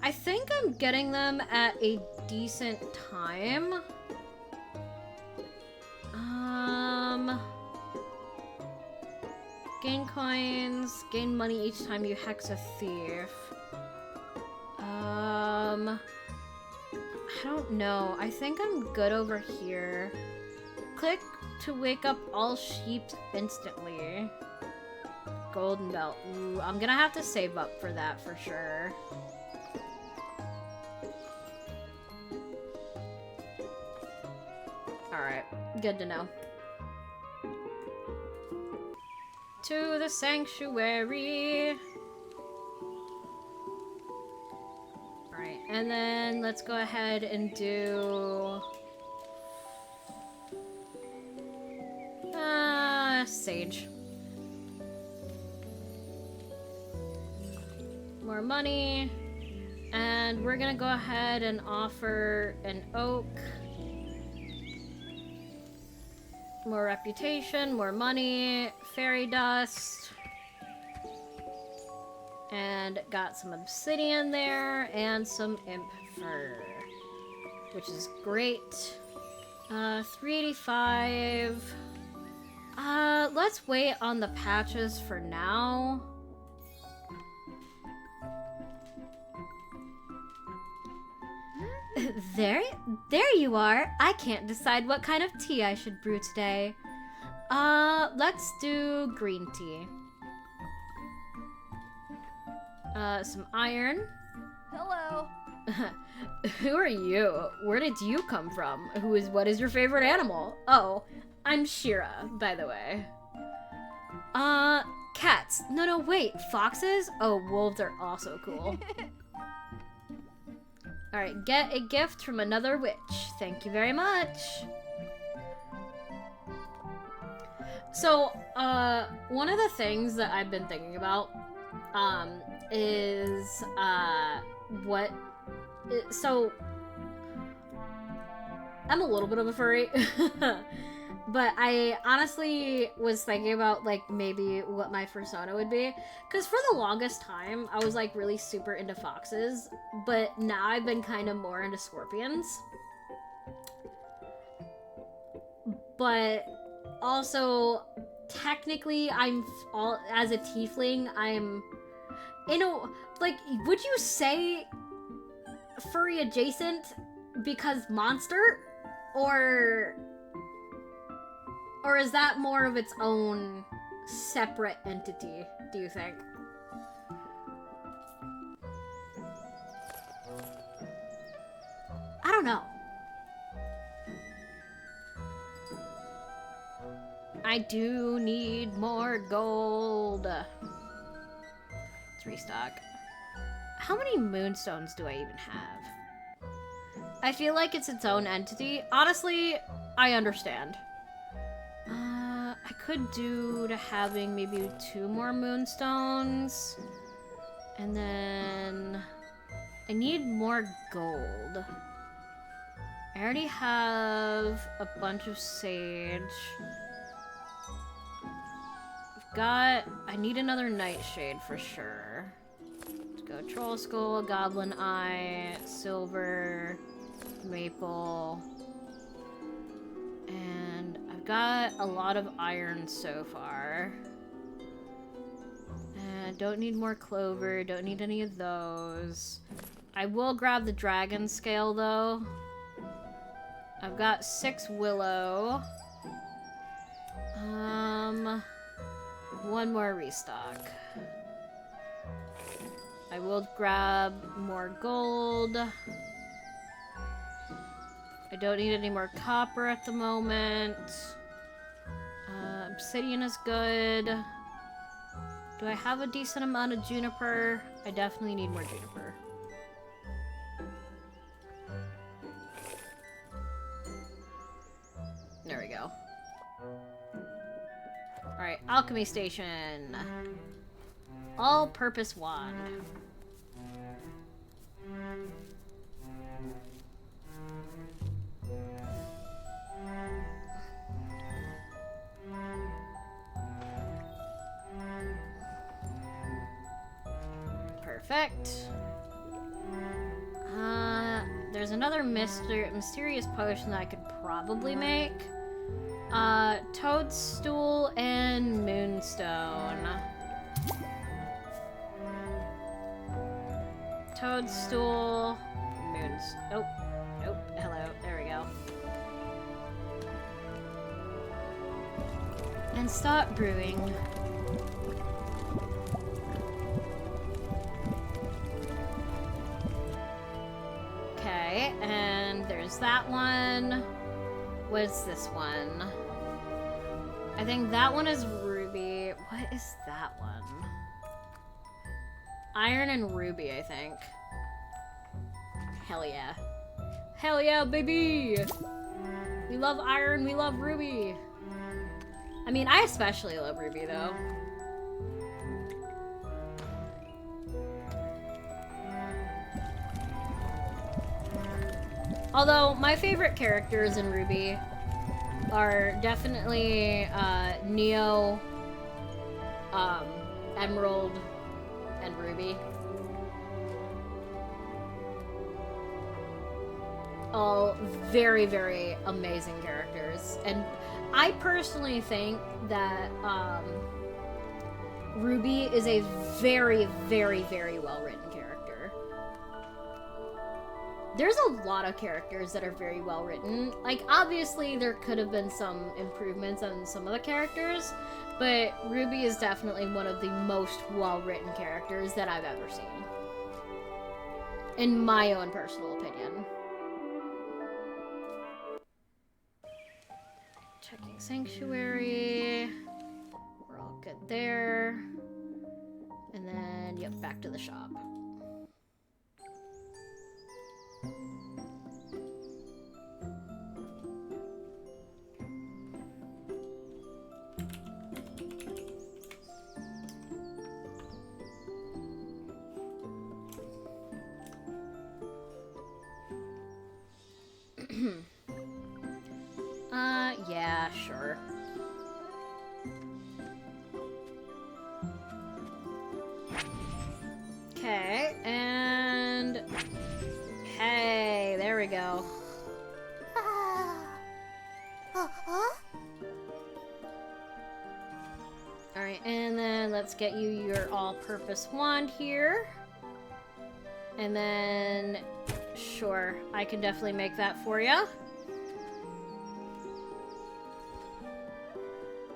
I think I'm getting them at a decent time. Gain coins, gain money each time you hex a thief. I don't know. I think I'm good over here. Click to wake up all sheep instantly. Golden belt. Ooh, I'm gonna have to save up for that for sure. Alright, good to know. To the sanctuary. Alright, and then let's go ahead and do... Sage. More money. And we're gonna go ahead and offer an oak. More reputation, more money, fairy dust. And got some obsidian there and some imp fur, which is great. 385. Let's wait on the patches for now. There you are. I can't decide what kind of tea I should brew today. Let's do green tea. Some iron. Hello. Who are you? Where did you come from? What is your favorite animal? Oh, I'm Shira, by the way. Cats. No, wait. Foxes? Oh, wolves are also cool. Alright, get a gift from another witch. Thank you very much. So, one of the things that I've been thinking about, is, so, I'm a little bit of a furry, but I honestly was thinking about, like, maybe what my persona would be, because for the longest time, I was, like, really super into foxes, but now I've been kind of more into scorpions. But also, technically, as a tiefling, would you say furry adjacent because monster? Or is that more of its own separate entity, do you think? I don't know. I do need more gold. Let's restock. How many moonstones do I even have? I feel like it's its own entity. Honestly, I understand. I could do to having maybe 2 more moonstones. And then I need more gold. I already have a bunch of sage. I need another nightshade for sure. Let's go troll skull, goblin eye, silver, maple. And I've got a lot of iron so far. And don't need more clover, don't need any of those. I will grab the dragon scale though. I've got 6 willow. 1 more restock. I will grab more gold. I don't need any more copper at the moment. Obsidian is good. Do I have a decent amount of juniper? I definitely need more juniper. There we go. Alright, alchemy station. All-purpose wand. Perfect. There's another mysterious potion that I could probably make. Toadstool and moonstone. Toadstool, oh, nope, hello, there we go. And stop brewing. Okay, and there's that one. What's this one? I think that one is ruby. What is that one? Iron and ruby, I think. Hell yeah. Hell yeah, baby! We love iron, we love ruby. I mean, I especially love ruby, though. Although, my favorite characters in RWBY are definitely Neo, Emerald, and Ruby. All very, very amazing characters. And I personally think that Ruby is a very, very, very well-written character. There's a lot of characters that are very well written. Like, obviously, there could have been some improvements on some of the characters, but Ruby is definitely one of the most well-written characters that I've ever seen. In my own personal opinion. Checking Sanctuary. We're all good there. And then, yep, back to the shop. Yeah, sure. Okay, and... Hey, there we go. Alright, and then let's get you your all-purpose wand here. And then... Sure, I can definitely make that for you.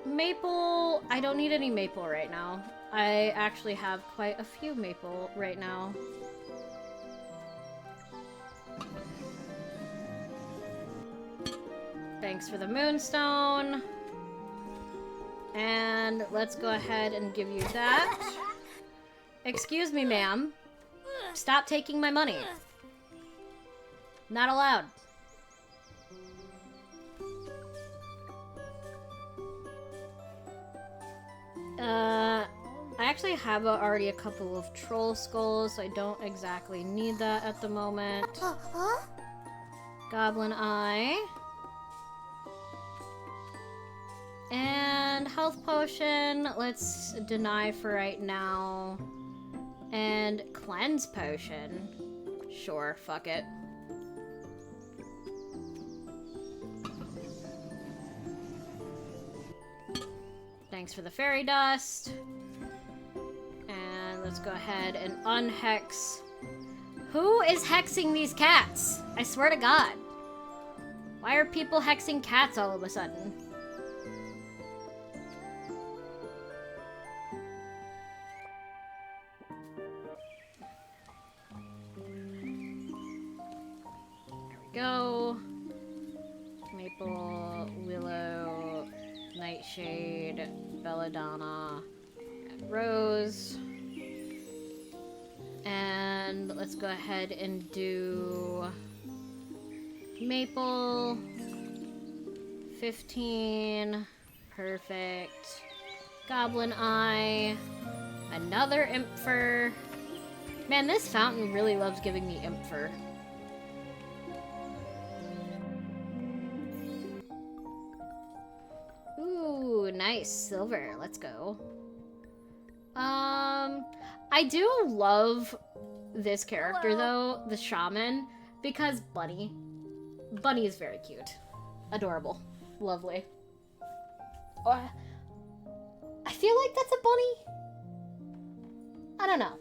Maple, I don't need any maple right now. I actually have quite a few maple right now. Thanks for the moonstone. And let's go ahead and give you that. Excuse me, ma'am. Stop taking my money. Not allowed. I actually have already a couple of troll skulls, so I don't exactly need that at the moment. Goblin eye. And health potion, let's deny for right now. And cleanse potion. Sure, fuck it. Thanks for the fairy dust. And let's go ahead and unhex. Who is hexing these cats? I swear to God. Why are people hexing cats all of a sudden? There we go. Maple, Willow, Nightshade, Belladonna, and Rose. And let's go ahead and do Maple, 15, perfect. Goblin Eye, another Imp Fur. Man, this fountain really loves giving me Imp Fur. Ooh, nice. Silver. Let's go. I do love this character, though, the shaman, because Bunny. Bunny is very cute. Adorable. Lovely. Oh, I feel like that's a bunny. I don't know.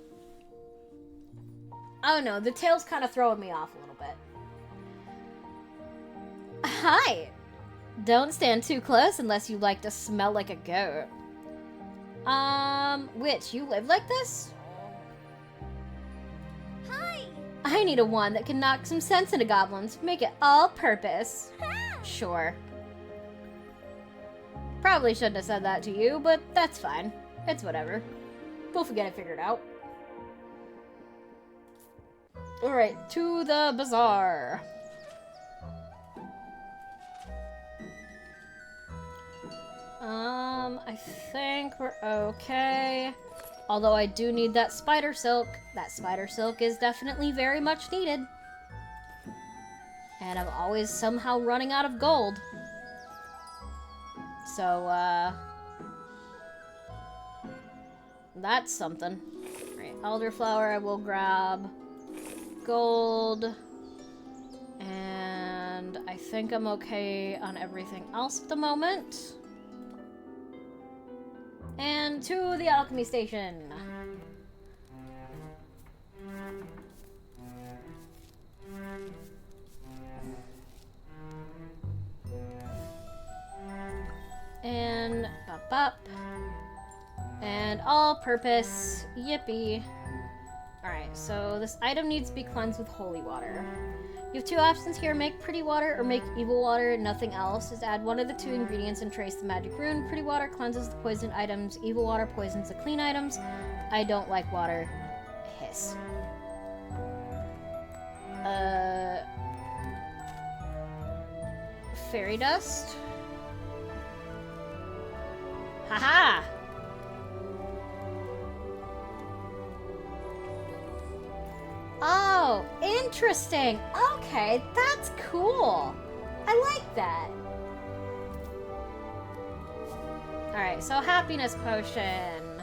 I don't know. The tail's kind of throwing me off a little bit. Hi! Don't stand too close unless you like to smell like a goat. Witch, you live like this? Hi! I need a wand that can knock some sense into goblins. Make it all purpose. Sure. Probably shouldn't have said that to you, but that's fine. It's whatever. We'll get it figured out. Alright, to the bazaar. I think we're okay. Although I do need that spider silk. That spider silk is definitely very much needed. And I'm always somehow running out of gold. So, that's something. Alright, elderflower I will grab. Gold. And I think I'm okay on everything else at the moment. And to the alchemy station. And up. And all purpose. Yippee. Alright, so this item needs to be cleansed with holy water. You have two options here, make pretty water or make evil water, nothing else. Just add one of the two ingredients and trace the magic rune. Pretty water cleanses the poisoned items, evil water poisons the clean items. I don't like water. Hiss. Fairy dust? Haha! Oh, interesting. Okay, that's cool. I like that. Alright, so happiness potion.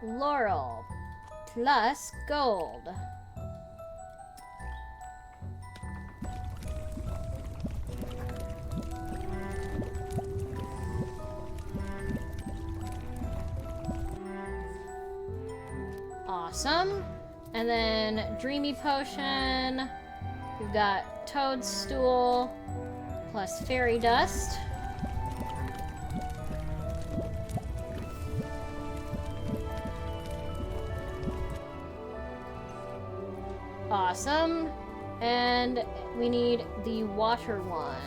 Laurel plus gold. Awesome. And then Dreamy Potion. We've got Toadstool plus Fairy Dust. Awesome. And we need the Water Wand.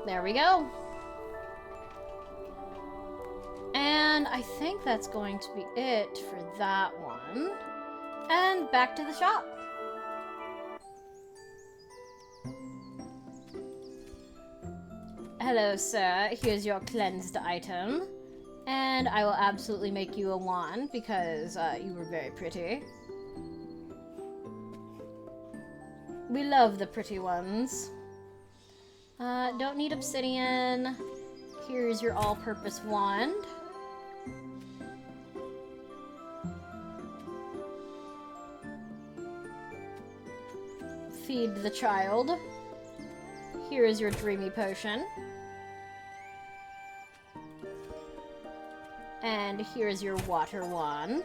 There we go. And I think that's going to be it for that one. And back to the shop. Hello, sir. Here's your cleansed item. And I will absolutely make you a wand because you were very pretty. We love the pretty ones. Don't need obsidian. Here's your all-purpose wand. Feed the child. Here is your dreamy potion. And here is your water wand.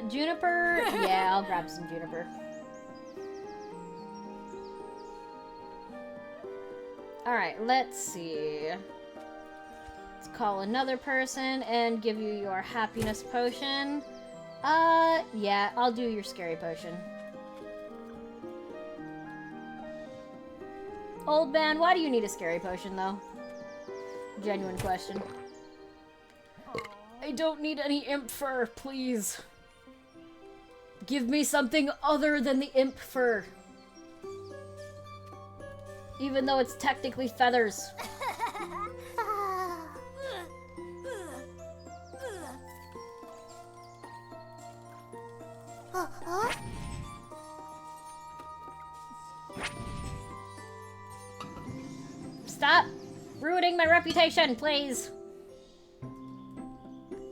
Juniper? Yeah, I'll grab some juniper. Alright, let's see. Let's call another person and give you your happiness potion. Yeah, I'll do your scary potion. Old man, why do you need a scary potion, though? Genuine question. I don't need any imp fur, please. Give me something other than the imp fur. Even though it's technically feathers. Stop ruining my reputation, please.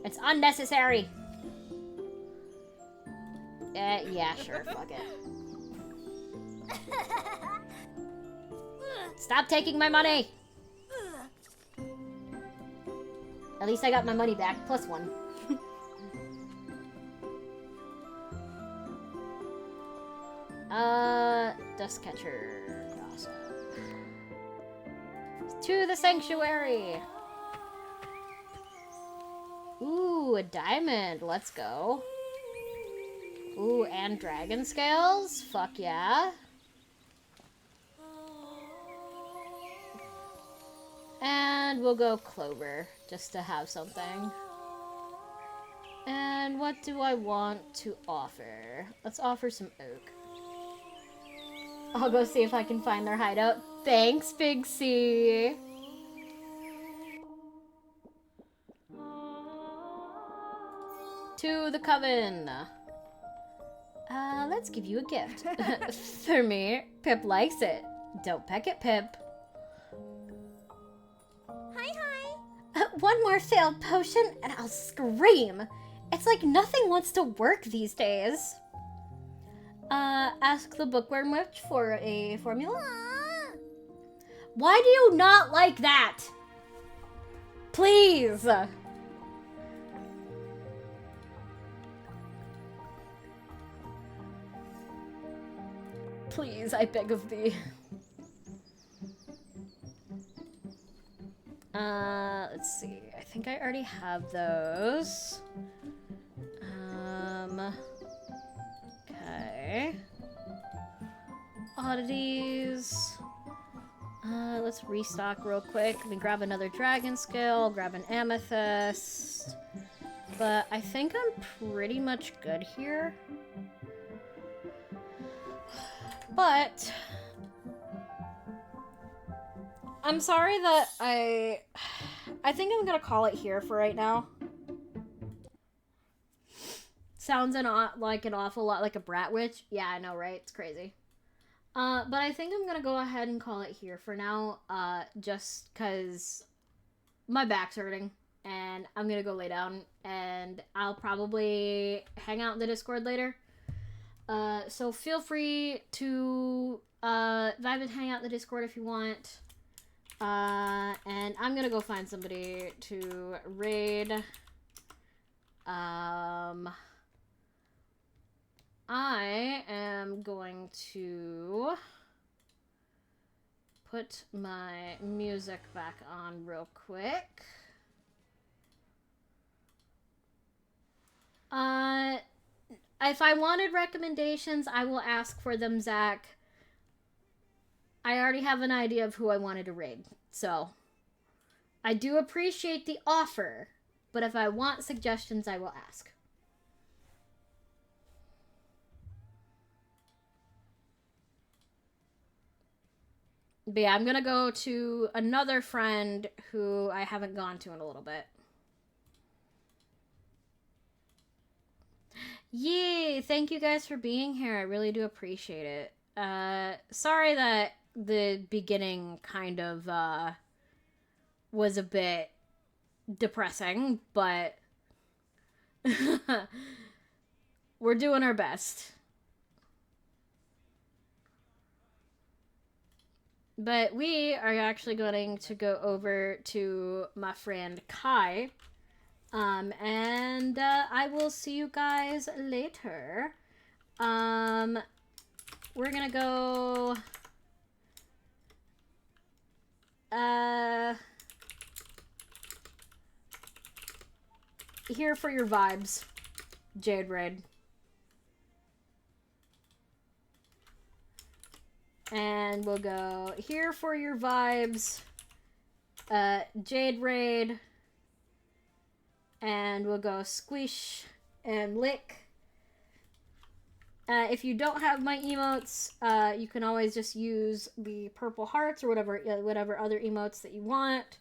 It's unnecessary. Yeah, sure, fuck it. Stop taking my money! At least I got my money back, plus one. Dust catcher. Awesome. To the sanctuary! Ooh, a diamond. Let's go. Ooh, and dragon scales? Fuck yeah. And we'll go clover, just to have something. And what do I want to offer? Let's offer some oak. I'll go see if I can find their hideout. Thanks, Big C. To the coven. Let's give you a gift. For me, Pip likes it. Don't peck it, Pip. Hi. One more failed potion and I'll scream. It's like nothing wants to work these days. Ask the bookworm witch for a formula. Why do you not like that? Please. Please, I beg of thee. Let's see. I think I already have those. Okay. Oddities. Let's restock real quick. Let me grab another dragon scale, grab an amethyst. But I think I'm pretty much good here. But I'm sorry that I think I'm gonna call it here for right now. Sounds like an awful lot like a brat witch. Yeah, I know, right? It's crazy. But I think I'm gonna go ahead and call it here for now, just because my back's hurting, and I'm gonna go lay down, and I'll probably hang out in the Discord later. So feel free to vibe and hang out in the Discord if you want. And I'm gonna go find somebody to raid. I am going to put my music back on real quick. If I wanted recommendations, I will ask for them, Zach. I already have an idea of who I wanted to raid, so I do appreciate the offer, but if I want suggestions, I will ask. But yeah, I'm gonna go to another friend who I haven't gone to in a little bit. Yay! Thank you guys for being here. I really do appreciate it. Sorry that the beginning kind of was a bit depressing, but we're doing our best. But we are actually going to go over to my friend Kai. And I will see you guys later. We're gonna go... Here for your vibes, Jade Raid. And we'll go here for your vibes, Jade Raid. And we'll go squish and lick. If you don't have my emotes, you can always just use the purple hearts or whatever other emotes that you want.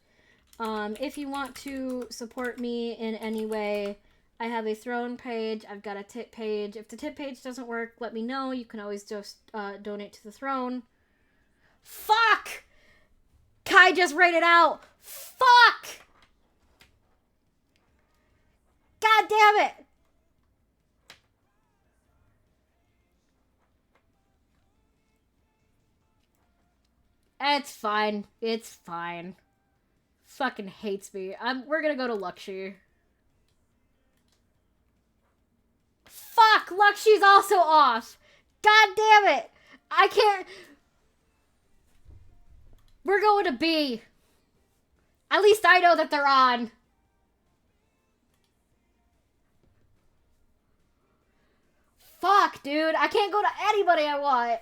If you want to support me in any way, I have a throne page. I've got a tip page. If the tip page doesn't work, let me know. You can always just donate to the throne. Fuck! Kai just raided out. Fuck! God damn it! It's fine. It's fine. Fucking hates me. We're gonna go to Lakshi. Fuck! Lakshi's also off! God damn it! I can't... We're going to B. At least I know that they're on. Fuck, dude. I can't go to anybody I want.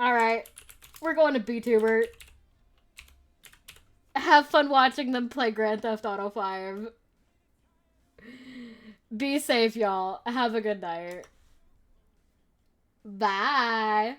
Alright. We're going to B-Tuber. Have fun watching them play Grand Theft Auto 5. Be safe, y'all. Have a good night. Bye.